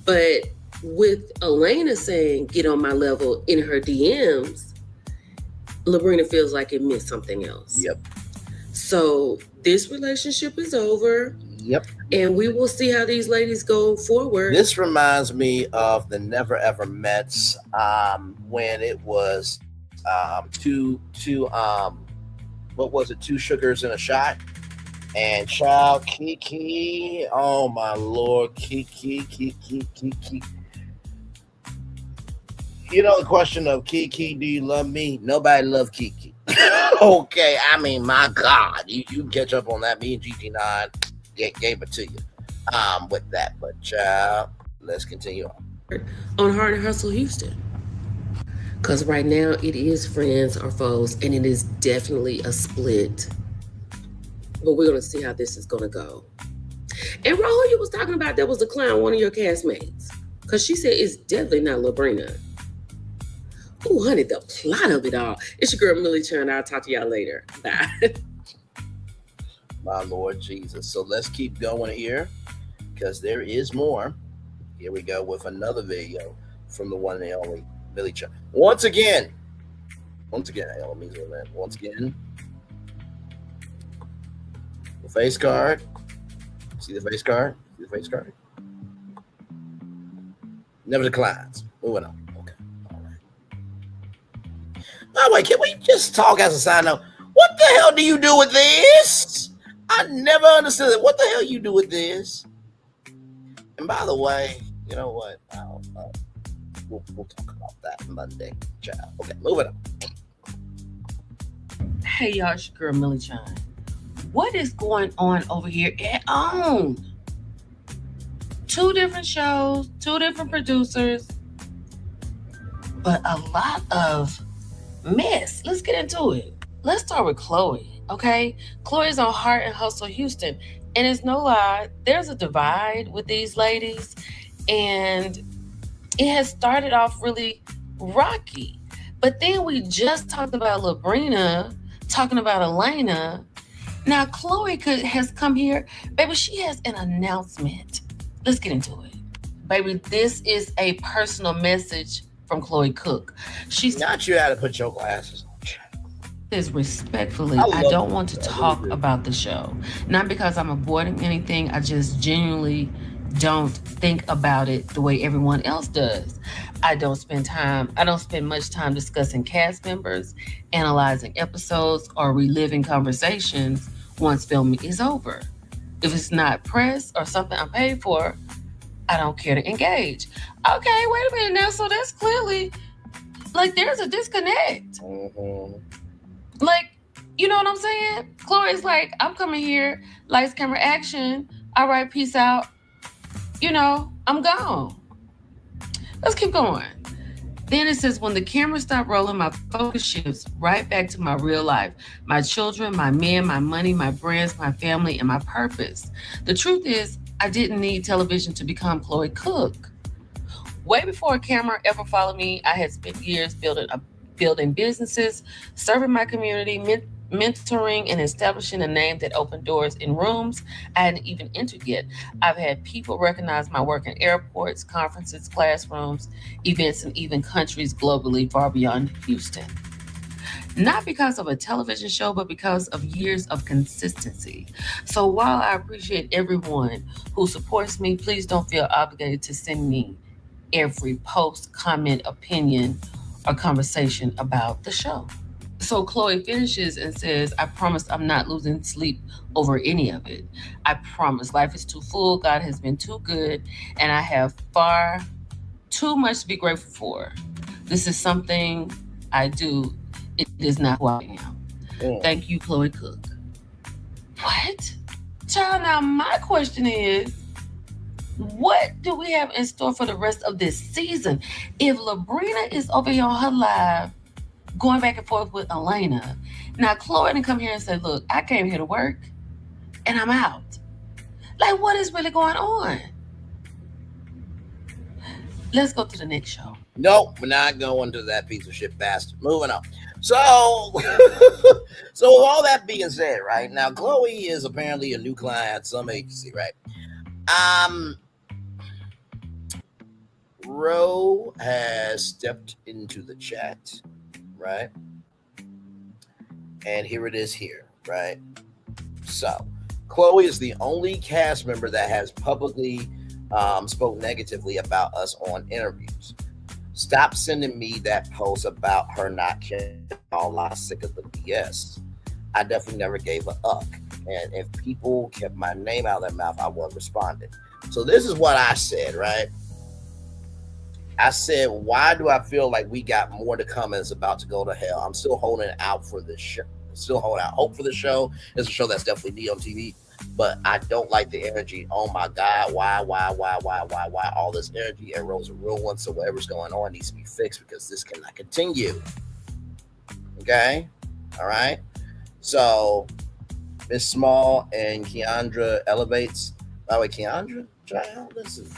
But with Alena saying, get on my level in her DMs, Lebrina feels like it meant something else. Yep. So this relationship is over. Yep. And we will see how these ladies go forward. This reminds me of the Never Ever Mets when it was what was it? 2 sugars in a shot. And child Kiki, oh my Lord, Kiki. You know the question of Kiki, do you love me? Nobody loved Kiki. Okay, I mean, my God, you catch up on that. Me and GT9 gave it to you with that. But child, let's continue on Hard and Hustle Houston. Because right now it is friends or foes, and it is definitely a split. But we're going to see how this is going to go. And Rahul, you was talking about that was the clown, one of your castmates. Because she said it's definitely not Lebrina. Oh, honey, the plot of it all. It's your girl, Millie Chan. I'll talk to y'all later. Bye. My Lord Jesus. So let's keep going here because there is more. Here we go with another video from the one and only Millie Chan. Once again, the face card. See the face card? Never declines. Moving on. Okay. All right. By the way, can we just talk as a side note? What the hell do you do with this? I never understood it. What the hell you do with this? And by the way, you know what? We'll talk about that Monday, child. Okay, moving on. Hey, y'all, it's your girl, Millie Chan. What is going on over here at OWN? 2 different shows, 2 different producers, but a lot of mess. Let's get into it. Let's start with Chloe, okay? Chloe's on Heart and Hustle Houston, and it's no lie, there's a divide with these ladies, and it has started off really rocky. But then we just talked about Lebrina, talking about Alena. Now Chloe has come here. Baby, she has an announcement. Let's get into it. Baby, this is a personal message from Chloe Cook. She's not you had to put your glasses on. Says respectfully, I don't want to talk about the show. Not because I'm avoiding anything. I just genuinely don't think about it the way everyone else does. I don't spend much time discussing cast members, analyzing episodes, or reliving conversations once filming is over. If it's not press or something I'm paid for, I don't care to engage. Okay, wait a minute now. So that's clearly like there's a disconnect. Mm-hmm. Like, you know what I'm saying? Chloe's like, I'm coming here, lights, camera, action. All right, peace out. You know, I'm gone. Let's keep going. Then it says, when the camera stopped rolling, my focus shifts right back to my real life, my children, my men, my money, my brands, my family, and my purpose. The truth is, I didn't need television to become Chloe Cook. Way before a camera ever followed me, I had spent years building businesses, serving my community, mentoring and establishing a name that opened doors in rooms I hadn't even entered yet. I've had people recognize my work in airports, conferences, classrooms, events, and even countries globally far beyond Houston. Not because of a television show, but because of years of consistency. So while I appreciate everyone who supports me, please don't feel obligated to send me every post, comment, opinion, or conversation about the show. So Chloe finishes and says, I promise I'm not losing sleep over any of it. I promise life is too full. God has been too good. And I have far too much to be grateful for. This is something I do. It is not who I am. Thank you, Chloe Cook. What? Child, now my question is, what do we have in store for the rest of this season? If Lebrina is over here on her live, going back and forth with Alena. Now, Chloe didn't come here and say, look, I came here to work and I'm out. Like, what is really going on? Let's go to the next show. Nope, we're not going to that piece of shit bastard. Moving on. So, so with all that being said, right now, Chloe is apparently a new client at some agency, right? Roe has stepped into the chat, right? And here it is here, right? So, Chloe is the only cast member that has publicly spoke negatively about us on interviews. Stop sending me that post about her not caring. All I'm sick of the BS. I definitely never gave a uck. And if people kept my name out of their mouth, I wouldn't respond. So this is what I said, right? I said, why do I feel like we got more to come and it's about to go to hell? I'm still holding out for this show. Still holding out hope for the show. It's a show that's definitely on TV. But I don't like the energy. Oh my God, why all this energy? And Roe's a real one, so whatever's going on needs to be fixed because this cannot continue. Okay? All right? So, Miss Small and Keandra elevates. By the way, Keandra, child, listen.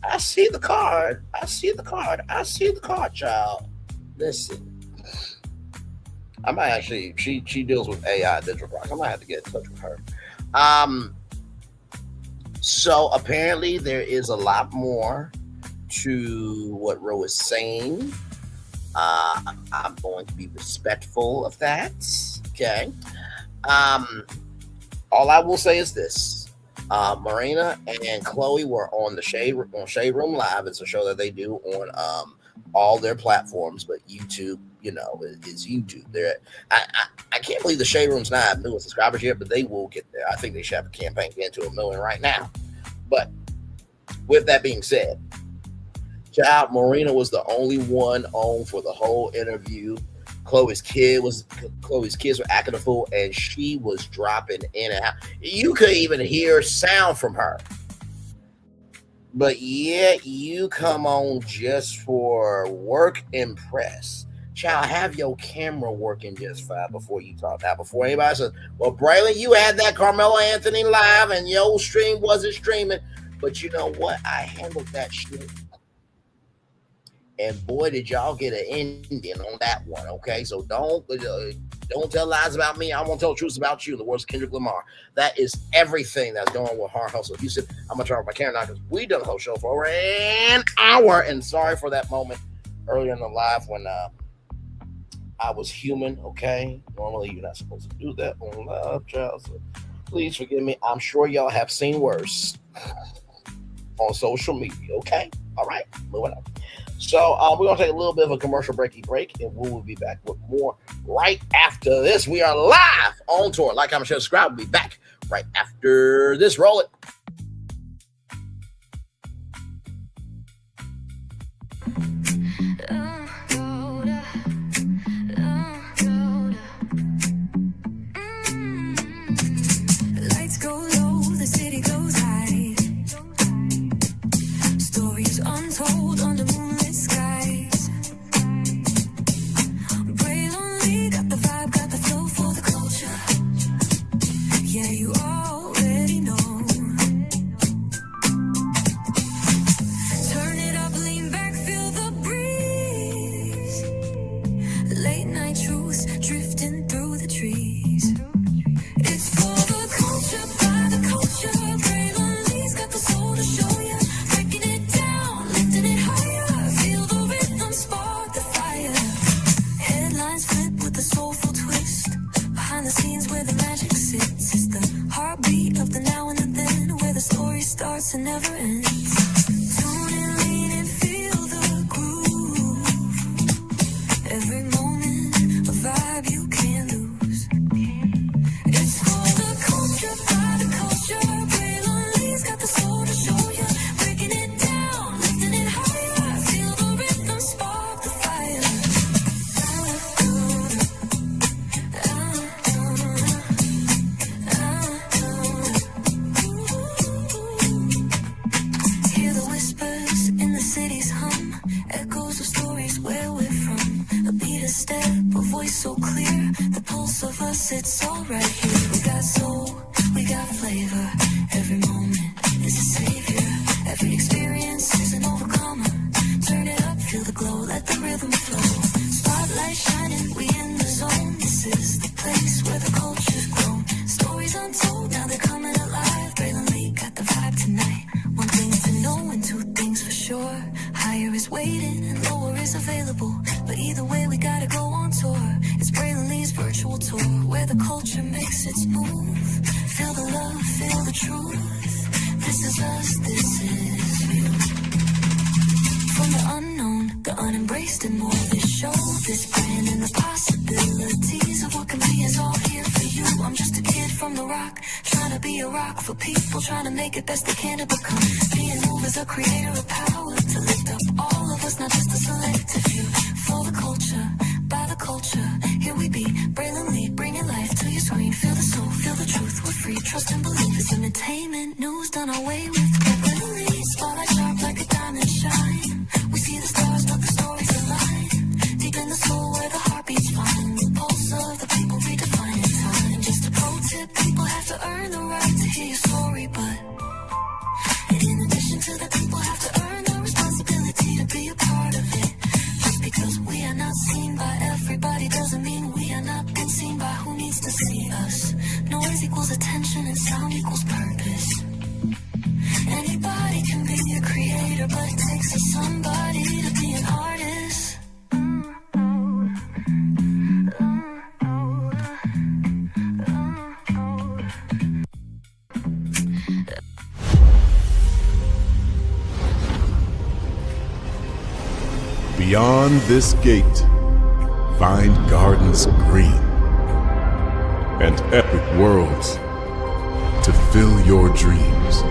I see the card, child. Listen. I might actually, she deals with AI digital product. I might have to get in touch with her. So apparently there is a lot more to what Roe is saying. I'm going to be respectful of that. Okay. All I will say is this. Murrena and Chloe were on the Shade Room Live. It's a show that they do on all their platforms, but YouTube, you know, is YouTube. I can't believe the Shade Room's not have million subscribers yet, but they will get there. I think they should have a campaign to get to 1 million right now. But with that being said, child, Murrena was the only one on for the whole interview. Chloe's kids were acting a fool, and she was dropping in and out. You could even hear sound from her. But yet you come on just for work and press. Child, have your camera working just fine before you talk. Now, before anybody says, well, Braylon, you had that Carmelo Anthony live and your stream wasn't streaming. But you know what? I handled that shit. And boy, did y'all get an ending on that one, okay? So don't tell lies about me. I won't tell the truth about you. The words of Kendrick Lamar. That is everything that's going on with Hard Hustle. You said, I'm going to turn off my camera now because we done the whole show for over an hour. And sorry for that moment earlier in the live when I was human, okay? Normally, you're not supposed to do that on live, child. So please forgive me. I'm sure y'all have seen worse on social media, okay? All right, moving on. So we're going to take a little bit of a commercial break, and we will be back with more right after this. We are live on tour. Like, comment, share, subscribe. We'll be back right after this. Roll it. Lights go low, the city goes high. Stories untold under moonlit skies. Braille only got the vibe, got the flow for the culture. Yeah, you already know. Turn it up, lean back, feel the breeze. truth. This is us, this is you. From the unknown, the unembraced, and more. This show, this brand, and the possibilities of what can be is all here for you. I'm just a kid from the rock, trying to be a rock for people, trying to make it best they can to become. Being moved is a creator of power to lift up all of us, not just a selective few. For the culture, by the culture, here we be, brilliantly bringing life to your screen. Feel the soul, feel the truth, we're free. Trust and believe it's entertainment, news done away with. Literally, spotlight sharp like a diamond shine. We see the stars, but the stories align. Deep in the soul where the heartbeats find the pulse of the people redefining time. Just a pro tip, people have to earn the right to hear your story, but in addition to that, people have to earn the responsibility to be a part of it. Just because we are not seen by everybody doesn't mean we are not been seen by who needs to see us. Noise equals attention and sound equals purpose. Anybody can be a creator, but it takes a somebody to be an artist. Beyond this gate, find gardens green and epic worlds to fill your dreams.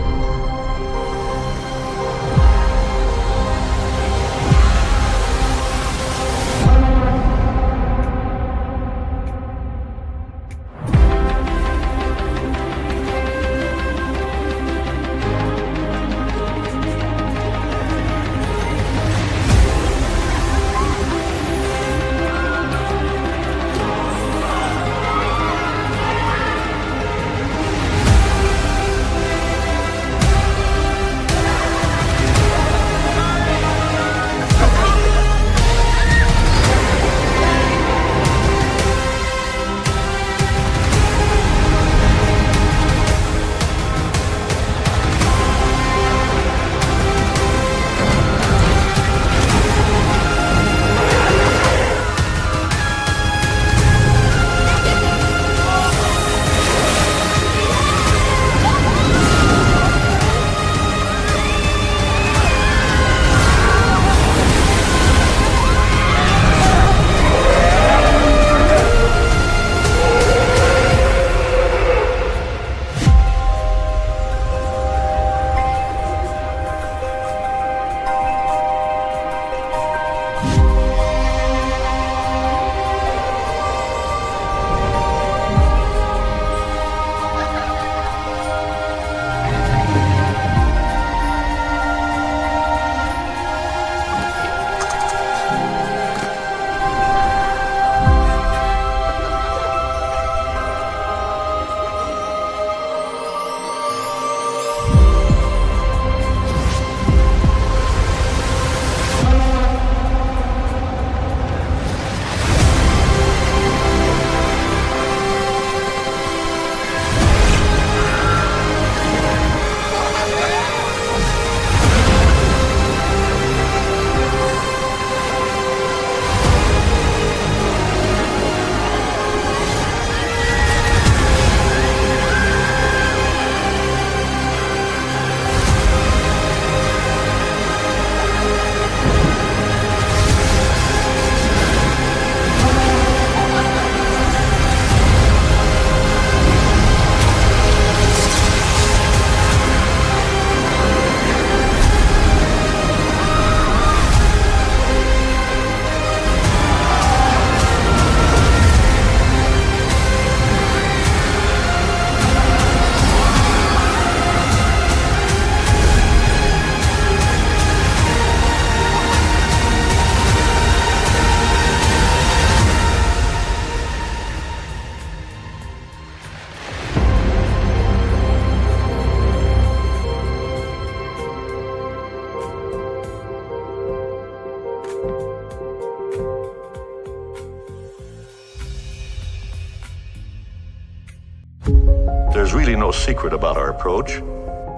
There's really no secret about our approach.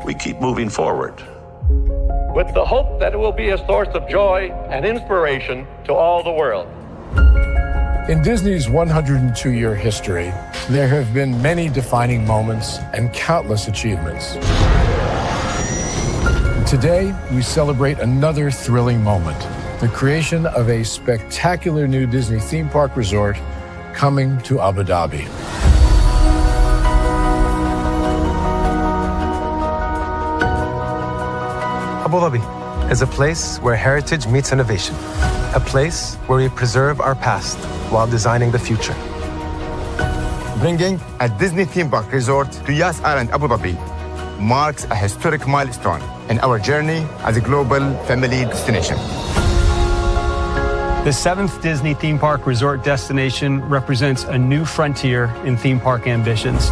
We keep moving forward. With the hope that it will be a source of joy and inspiration to all the world. In Disney's 102-year history, there have been many defining moments and countless achievements. Today, we celebrate another thrilling moment, the creation of a spectacular new Disney theme park resort coming to Abu Dhabi. Abu Dhabi is a place where heritage meets innovation, a place where we preserve our past while designing the future. Bringing a Disney theme park resort to Yas Island, Abu Dhabi, marks a historic milestone in our journey as a global family destination. The 7th Disney theme park resort destination represents a new frontier in theme park ambitions.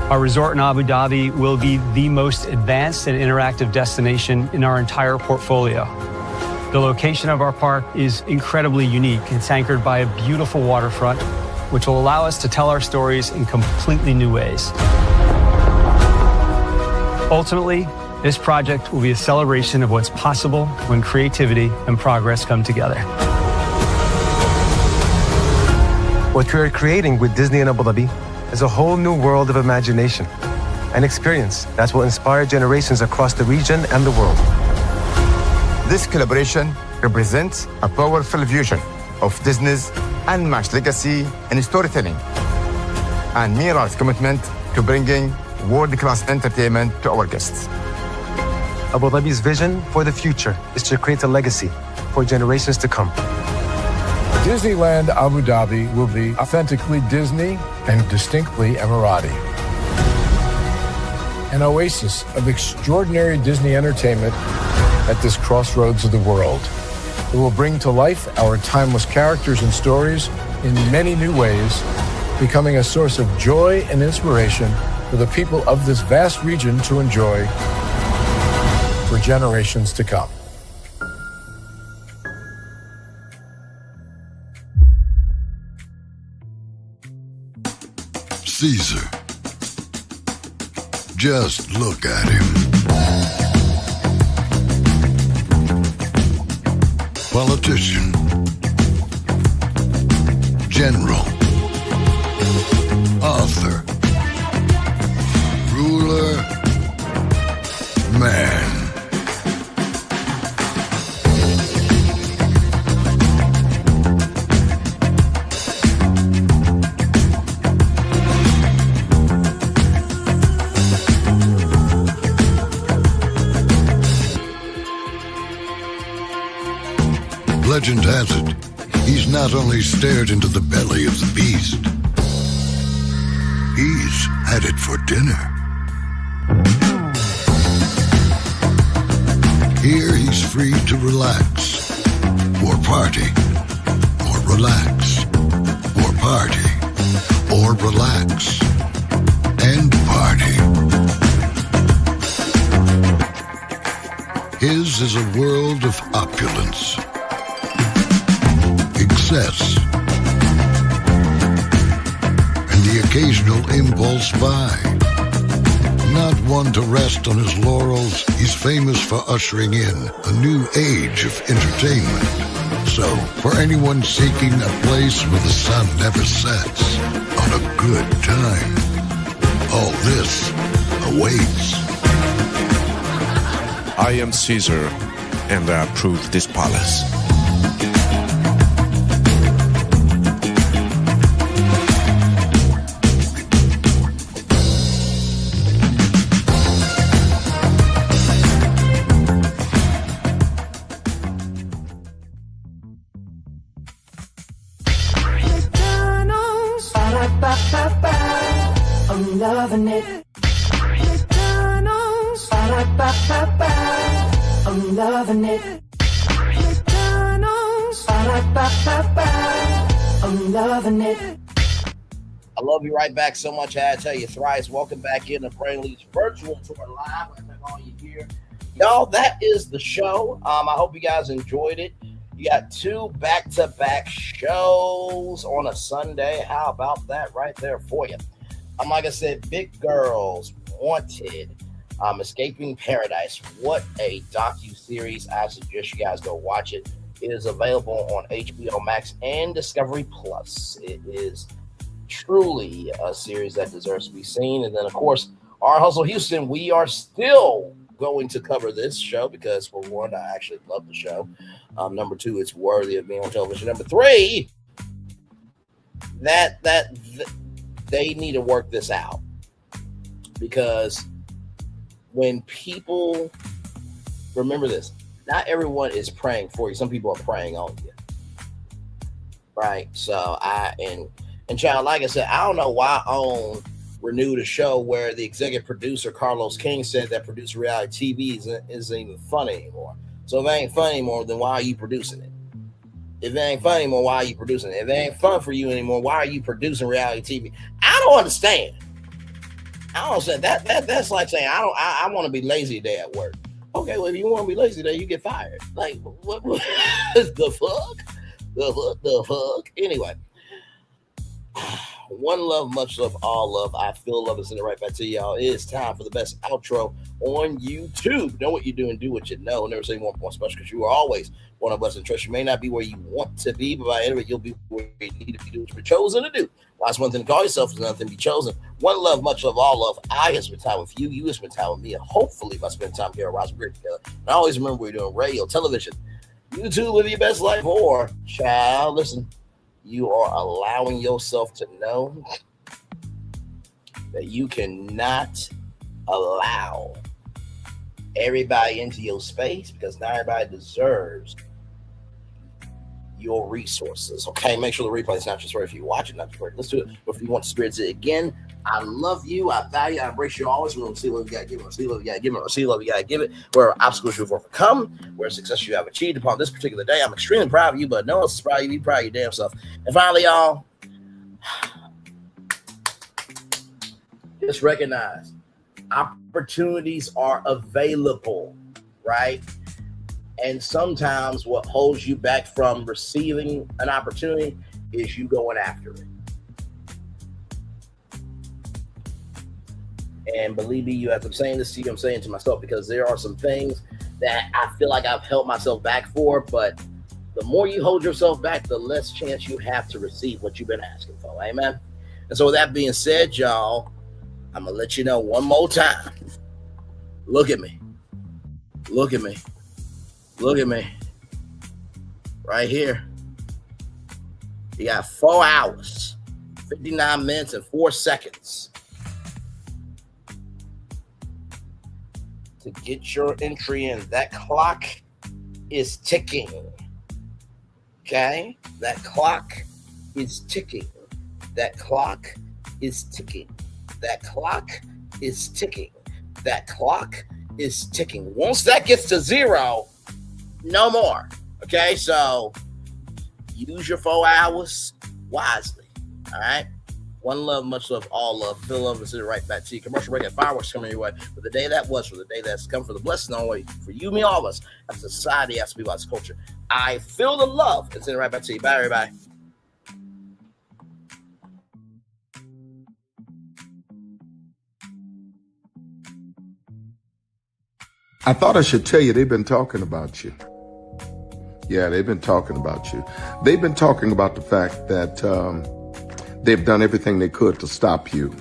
Our resort in Abu Dhabi will be the most advanced and interactive destination in our entire portfolio. The location of our park is incredibly unique. It's anchored by a beautiful waterfront, which will allow us to tell our stories in completely new ways. Ultimately, this project will be a celebration of what's possible when creativity and progress come together. What we are creating with Disney in Abu Dhabi is a whole new world of imagination and experience that will inspire generations across the region and the world. This collaboration represents a powerful fusion of Disney's unmatched legacy in storytelling and Mirar's commitment to bringing world-class entertainment to our guests. Abu Dhabi's vision for the future is to create a legacy for generations to come. Disneyland Abu Dhabi will be authentically Disney and distinctly Emirati. An oasis of extraordinary Disney entertainment at this crossroads of the world. It will bring to life our timeless characters and stories in many new ways, becoming a source of joy and inspiration for the people of this vast region to enjoy for generations to come. Caesar. Just look at him. Politician. General. Author. Ruler. Man. Legend has it, he's not only stared into the belly of the beast, he's had it for dinner. Here he's free to relax, or party, or relax, or party, or relax, and party. His is a world of opulence, excess, and the occasional impulse buy. Not one to rest on his laurels, he's famous for ushering in a new age of entertainment. So, for anyone seeking a place where the sun never sets on a good time, all this awaits. I am Caesar, and I approve this palace. I'm loving it. McDonald's. Ba-da-ba-ba-ba. I'm loving it. McDonald's. Ba-da-ba-ba-ba. I'm loving it. I love you right back so much. I tell you thrice. Welcome back into Brainley's virtual tour live. I thank all you here. Y'all, that is the show. I hope you guys enjoyed it. You got 2 back-to-back shows on a Sunday. How about that right there for you? Like I said, Big Girls, Wanted, Escaping Paradise. What a docu-series. I suggest you guys go watch it. It is available on HBO Max and Discovery Plus. It is truly a series that deserves to be seen. And then, of course, our Hustle Houston, we are still going to cover this show because, for one, I actually love the show. Number two, it's worthy of being on television. Number three, that they need to work this out, because when people remember this, not everyone is praying for you. Some people are praying on you, right? So and child, like I said, I don't know why OWN renewed a show where the executive producer Carlos King said that producing reality TV isn't even fun anymore. So if it ain't fun anymore, then why are you producing it? If it ain't fun anymore, why are you producing it? If it ain't fun for you anymore, why are you producing reality TV? I don't understand. That's like saying I want to be lazy today at work. Okay, well, if you want to be lazy today, you get fired. Like, what the fuck? The fuck? Anyway, one love, much love, all love. I feel love is in it right back to y'all. It is time for the best outro on YouTube. Know what you do and do what you know. Never say one point special, because you are always one of us, and trust you may not be where you want to be, but by the end of it, you'll be where you need to be, do what you're chosen to do. That's one thing to call yourself, is another thing to be chosen. One love, much love, all love. I have spent time with you. You have spent time with me. And hopefully, if I spend time here at Rossburg together, and always remember we're doing radio, television, YouTube, live your best life, or, child, listen, you are allowing yourself to know that you cannot allow everybody into your space, because not everybody deserves your resources. Okay, make sure the replay is not just right if you watch it, not just right. Let's do it. But if you want to experience it again, I love you. I value. I embrace you always. We're going to see what we got to give it. See what we got to give it. See what we got to give it. Where obstacles you've overcome, where success you have achieved upon this particular day. I'm extremely proud of you, but no one else is proud of you. Be proud of your damn self. And finally, y'all, just recognize opportunities are available, right? And sometimes what holds you back from receiving an opportunity is you going after it. And believe me, you, as I'm saying this to you, I'm saying to myself, because there are some things that I feel like I've held myself back for, but the more you hold yourself back, the less chance you have to receive what you've been asking for. Amen. And so with that being said, y'all, I'm going to let you know one more time. Look at me. Look at me. Look at me. Right here. You got 4 hours, 59 minutes, and 4 seconds to get your entry in. That clock is ticking. Okay? That clock is ticking. That clock is ticking. That clock is ticking. That clock is ticking. Once that gets to 0, no more. Okay, so use your 4 hours wisely. All right. One love, much love, all love. Feel love and send it right back to you. Commercial break and fireworks coming your way for the day that was, for the day that's come, for the blessing on the way for you, me, all of us. As a society, as people, as culture. I feel the love and send it right back to you. Bye, everybody. I thought I should tell you, they've been talking about you. Yeah, they've been talking about you. They've been talking about the fact that they've done everything they could to stop you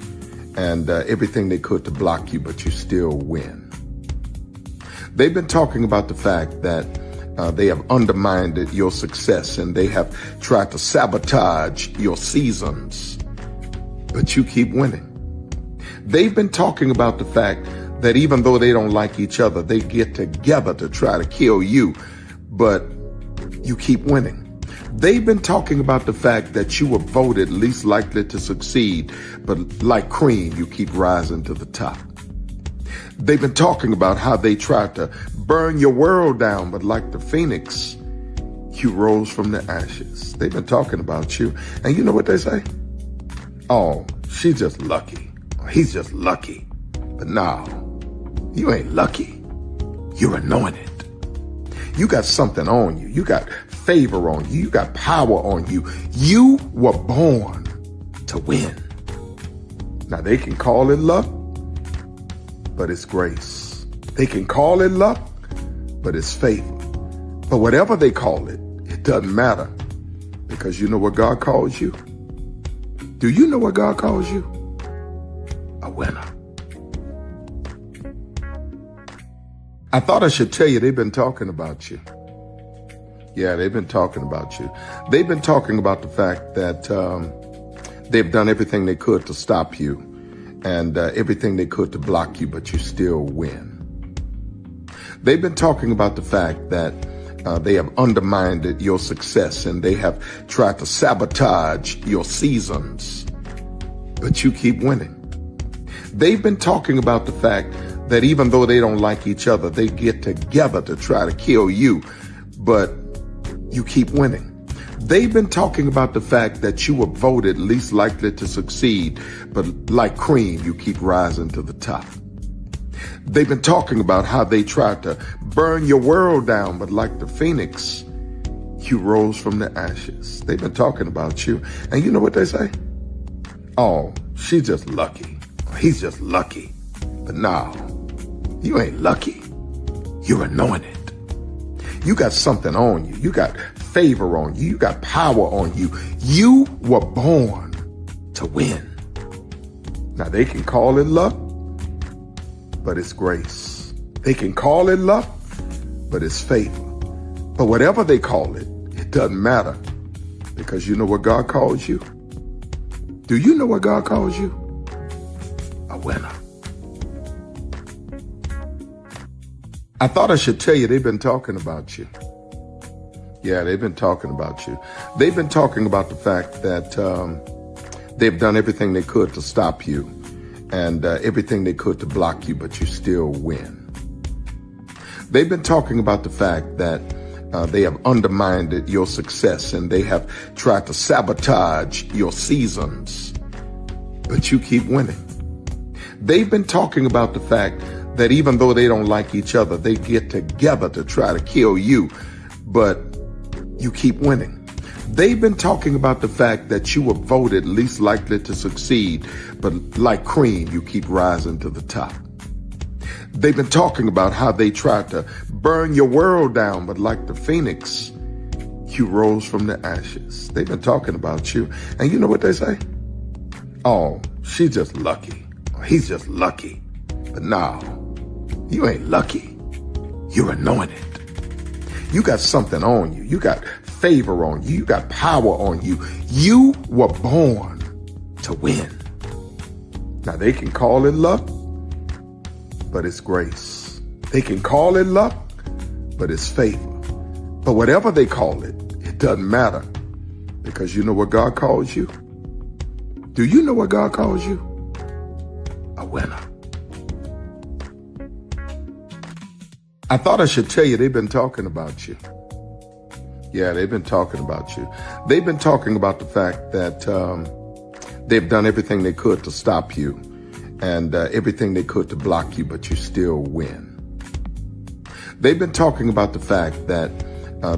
and everything they could to block you, but you still win. They've been talking about the fact that they have undermined your success and they have tried to sabotage your seasons, but you keep winning. They've been talking about the fact that even though they don't like each other, they get together to try to kill you, but you keep winning. They've been talking about the fact that you were voted least likely to succeed, but like cream, you keep rising to the top. They've been talking about how they tried to burn your world down, but like the phoenix, you rose from the ashes. They've been talking about you. And you know what they say? Oh, she's just lucky. He's just lucky. But no, you ain't lucky. You're anointed. You got something on you. You got favor on you. You got power on you. You were born to win. Now, they can call it luck, but it's grace. They can call it luck, but it's favor. But whatever they call it, doesn't matter because you know what God calls you? Do you know what God calls you? A winner. I thought I should tell you they've been talking about you. Yeah, they've been talking about you. They've been talking about the fact that they've done everything they could to stop you and everything they could to block you, but you still win. They've been talking about the fact that they have undermined your success and they have tried to sabotage your seasons, but you keep winning. They've been talking about the fact that even though they don't like each other, they get together to try to kill you, but you keep winning. They've been talking about the fact that you were voted least likely to succeed, but like cream, you keep rising to the top. They've been talking about how they tried to burn your world down, but like the phoenix, you rose from the ashes. They've been talking about you. And you know what they say? Oh, she's just lucky. He's just lucky. But no, you ain't lucky. You're anointed. You got something on you. You got favor on you. You got power on you. You were born to win. Now they can call it luck, but it's grace. They can call it luck, but it's favor. But whatever they call it, it doesn't matter because you know what God calls you? Do you know what God calls you? A winner. I thought I should tell you they've been talking about you. Yeah, they've been talking about you. They've been talking about the fact that they've done everything they could to stop you and everything they could to block you, but you still win. They've been talking about the fact that they have undermined your success and they have tried to sabotage your seasons, but you keep winning. They've been talking about the fact that even though they don't like each other, they get together to try to kill you, but you keep winning. They've been talking about the fact that you were voted least likely to succeed, but like cream, you keep rising to the top. They've been talking about how they tried to burn your world down, but like the phoenix, you rose from the ashes. They've been talking about you. And you know what they say? Oh, she's just lucky. He's just lucky. But no, you ain't lucky. You're anointed. You got something on you. You got favor on you. You got power on you. You were born to win. Now they can call it luck, but it's grace. They can call it luck, but it's favor. But whatever they call it, it doesn't matter because you know what God calls you? Do you know what God calls you? A winner. I thought I should tell you they've been talking about you. Yeah, they've been talking about you. They've been talking about the fact that they've done everything they could to stop you and everything they could to block you, but you still win. They've been talking about the fact that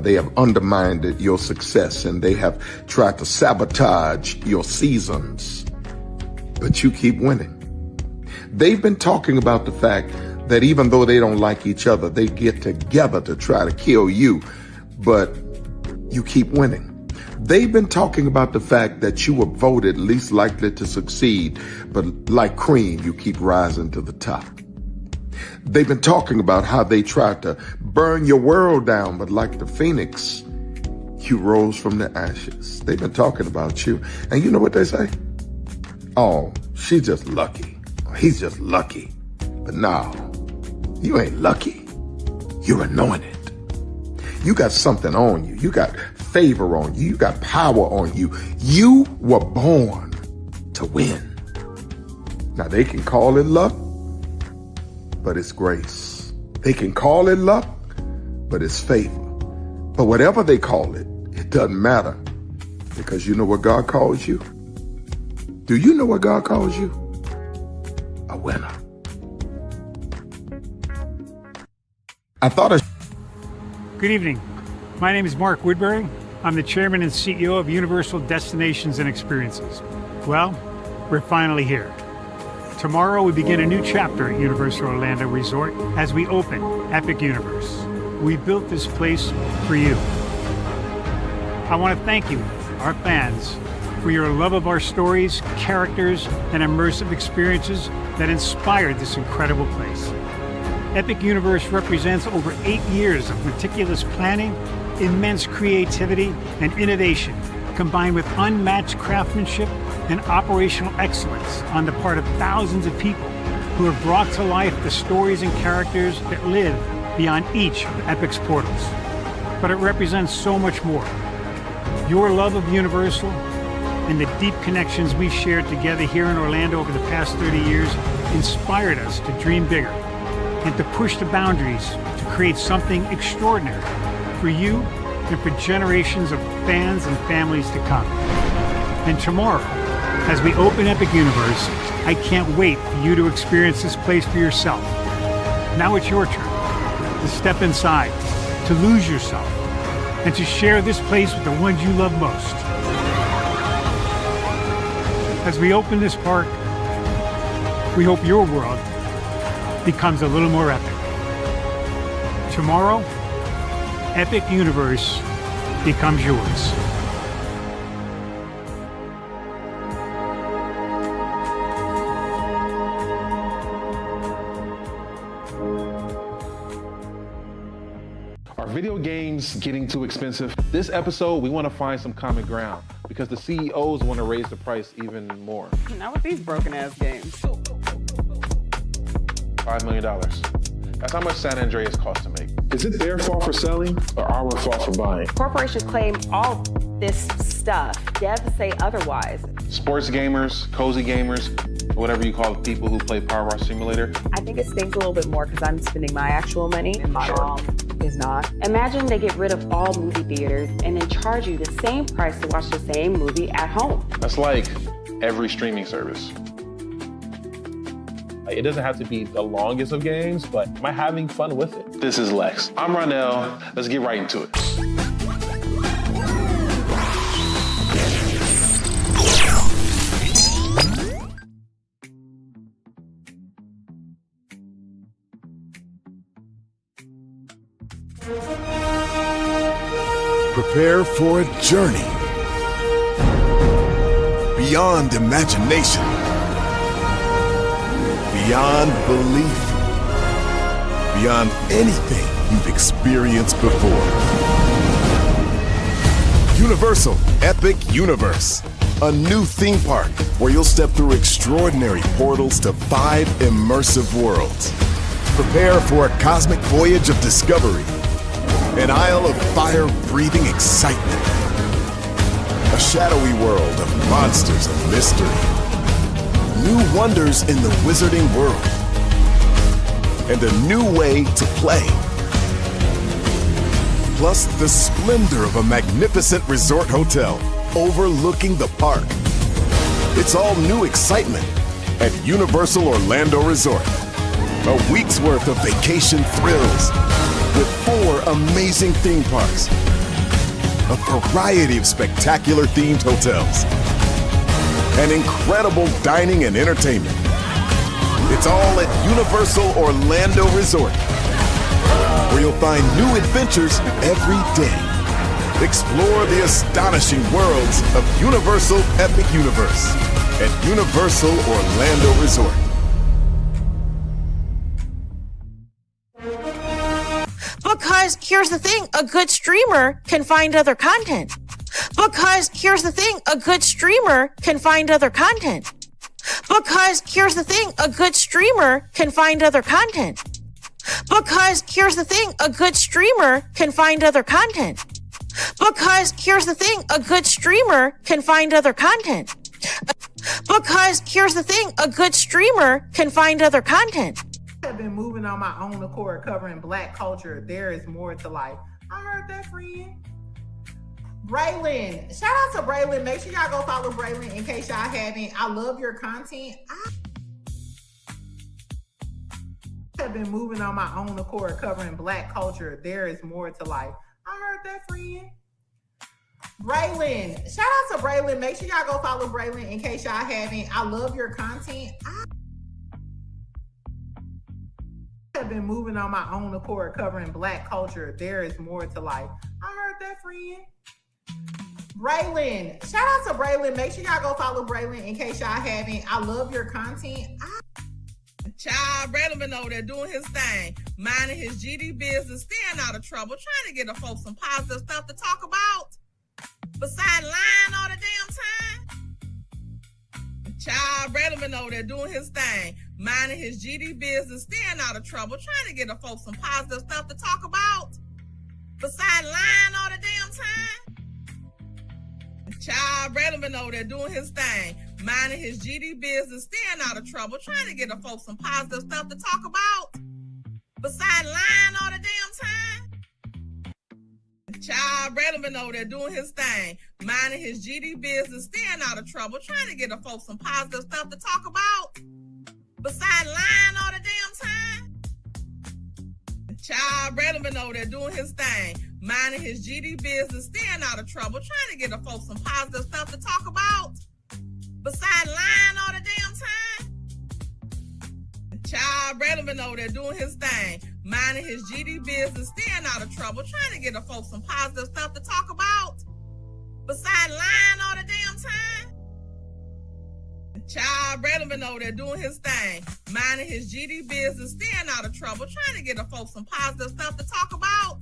they have undermined your success and they have tried to sabotage your seasons, but you keep winning. They've been talking about the fact that even though they don't like each other, they get together to try to kill you, but you keep winning. They've been talking about the fact that you were voted least likely to succeed, but like cream, you keep rising to the top. They've been talking about how they tried to burn your world down, but like the phoenix, you rose from the ashes. They've been talking about you. And you know what they say? Oh, she's just lucky. He's just lucky. But no, you ain't lucky. You're anointed. You got something on you. You got favor on you. You got power on you. You were born to win. Now they can call it luck, but it's grace. They can call it luck, but it's favor. But whatever they call it, it doesn't matter because you know what God calls you? Do you know what God calls you? A winner. I thought Good evening. My name is Mark Woodbury. I'm the chairman and CEO of Universal Destinations and Experiences. Well, we're finally here. Tomorrow we begin a new chapter at Universal Orlando Resort as we open Epic Universe. We built this place for you. I want to thank you, our fans, for your love of our stories, characters, and immersive experiences that inspired this incredible place. Epic Universe represents over 8 years of meticulous planning, immense creativity, and innovation, combined with unmatched craftsmanship and operational excellence on the part of thousands of people who have brought to life the stories and characters that live beyond each of Epic's portals. But it represents so much more. Your love of Universal and the deep connections we've shared together here in Orlando over the past 30 years inspired us to dream bigger and to push the boundaries to create something extraordinary for you and for generations of fans and families to come. And tomorrow, as we open Epic Universe, I can't wait for you to experience this place for yourself. Now it's your turn to step inside, to lose yourself, and to share this place with the ones you love most. As we open this park, we hope your world becomes a little more epic. Tomorrow, Epic Universe becomes yours. Are video games getting too expensive? This episode, we want to find some common ground because the CEOs want to raise the price even more. Not with these broken ass games. $5 million. That's how much San Andreas costs to make. Is it their fault for selling or our fault for buying? Corporations claim all this stuff. Devs say otherwise. Sports gamers, cozy gamers, whatever you call the people who play Power Wash Simulator. I think it stings a little bit more because I'm spending my actual money and my mom is not. Imagine they get rid of all movie theaters and then charge you the same price to watch the same movie at home. That's like every streaming service. It doesn't have to be the longest of games, but am I having fun with it? This is Lex. I'm Ronell. Let's get right into it. Prepare for a journey beyond imagination, beyond belief, beyond anything you've experienced before. Universal Epic Universe, a new theme park where you'll step through extraordinary portals to 5 immersive worlds. Prepare for a cosmic voyage of discovery, an isle of fire-breathing excitement, a shadowy world of monsters and mystery, new wonders in the wizarding world, and a new way to play. Plus the splendor of a magnificent resort hotel overlooking the park. It's all new excitement at Universal Orlando Resort. A week's worth of vacation thrills with 4 amazing theme parks, a variety of spectacular themed hotels, and incredible dining and entertainment. It's all at Universal Orlando Resort, where you'll find new adventures every day. Explore the astonishing worlds of Universal Epic Universe at Universal Orlando Resort. Because here's the thing, a good streamer can find other content. Because here's the thing, a good streamer can find other content. Because here's the thing, a good streamer can find other content. Because here's the thing, a good streamer can find other content. Because here's the thing, a good streamer can find other content. Because here's the thing, a good streamer can find other content. I've been moving on my own accord, covering Black culture. There is more to life. I heard that, friend. Braylon, shout out to Braylon. Make sure y'all go follow Braylon in case y'all haven't. I love your content. I have been moving on my own accord, covering Black culture. There is more to life. I heard that, friend. Braylon, shout out to Braylon. Make sure y'all go follow Braylon in case y'all haven't. I love your content. I have been moving on my own accord, covering Black culture. There is more to life. I heard that, friend. Braylon, shout out to Braylon. Make sure y'all go follow Braylon in case y'all haven't. I love your content. Child, Braylon been over there doing his thing, minding his GD business, staying out of trouble, trying to get the folks some positive stuff to talk about. Besides lying all the damn time. Child, Braylon been over there doing his thing, minding his GD business, staying out of trouble, trying to get the folks some positive stuff to talk about. Besides lying all the damn time. Child, Braylon been over there doing his thing, minding his GD business, staying out of trouble, trying to get the folks some positive stuff to talk about. Besides lying all the damn time. Child, Braylon been over there doing his thing, minding his GD business, staying out of trouble, trying to get the folks some positive stuff to talk about. Besides lying all the damn time. Child, Braylon been over there doing his thing, minding his GD business, staying out of trouble, trying to get the folks some positive stuff to talk about. Besides lying all the damn time. Child, Braylon been over there doing his thing, minding his GD business, staying out of trouble, trying to get the folks some positive stuff to talk about. Besides lying all the damn time. Child, Braylon been over there doing his thing, minding his GD business, staying out of trouble, trying to get the folks some positive stuff to talk about.